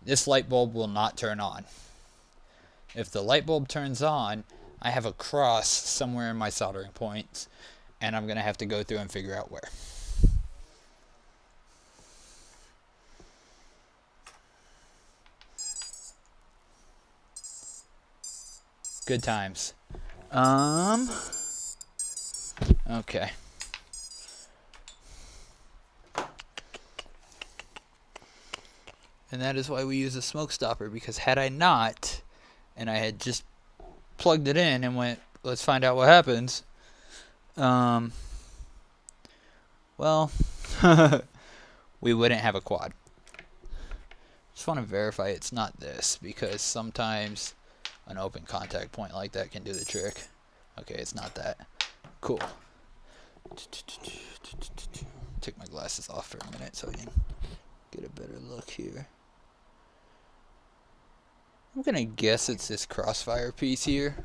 this light bulb will not turn on. If the light bulb turns on, I have a cross somewhere in my soldering points, and I'm going to have to go through and figure out where. Good times. Okay. And that is why we use a smoke stopper, because had I not, and I had just plugged it in and went, let's find out what happens, well, we wouldn't have a quad. Just want to verify it's not this, because sometimes an open contact point like that can do the trick. Okay, it's not that. Cool. Take my glasses off for a minute so I can get a better look here. I'm gonna guess it's this crossfire piece here.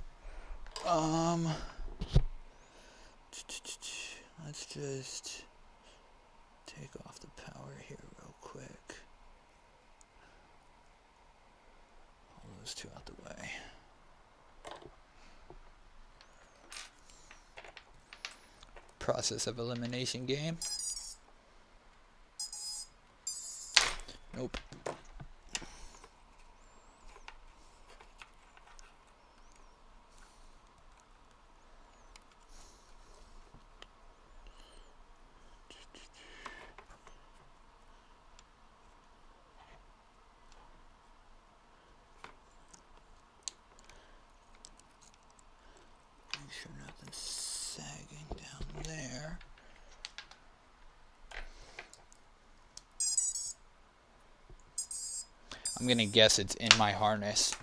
Let's just take off the power here real quick. Pull those two out the way. Process of elimination game. Nope. Make sure nothing's sagging down there. I'm gonna guess it's in my harness.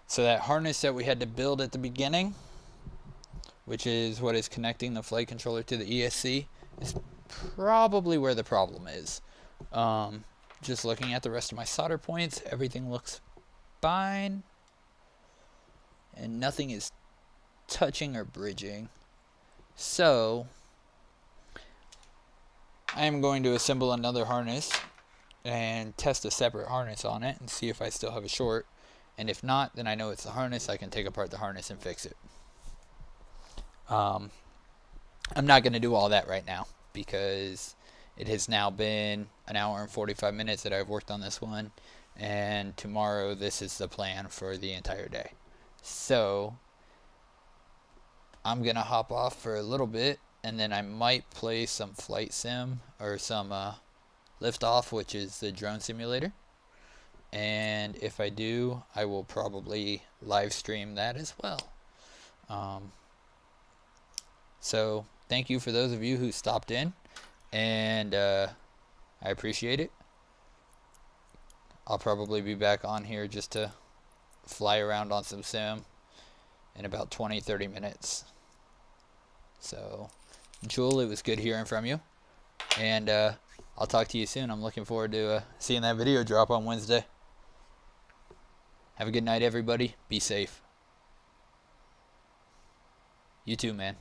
So that harness that we had to build at the beginning, which is what is connecting the flight controller to the ESC, is probably where the problem is. Just looking at the rest of my solder points, everything looks fine, and nothing is touching or bridging. So I am going to assemble another harness and test a separate harness on it and see if I still have a short, and if not, then I know it's the harness. I can take apart the harness and fix it. I'm not going to do all that right now because it has now been an hour and 45 minutes that I've worked on this one, and tomorrow this is the plan for the entire day. So I'm going to hop off for a little bit, and then I might play some flight sim or some Liftoff, which is the drone simulator. And if I do, I will probably live stream that as well. So thank you for those of you who stopped in, and I appreciate it. I'll probably be back on here just to fly around on some sim in about 20-30 minutes. So Jewel, it was good hearing from you, and I'll talk to you soon. I'm looking forward to seeing that video drop on Wednesday. Have a good night, everybody. Be safe. You too, man.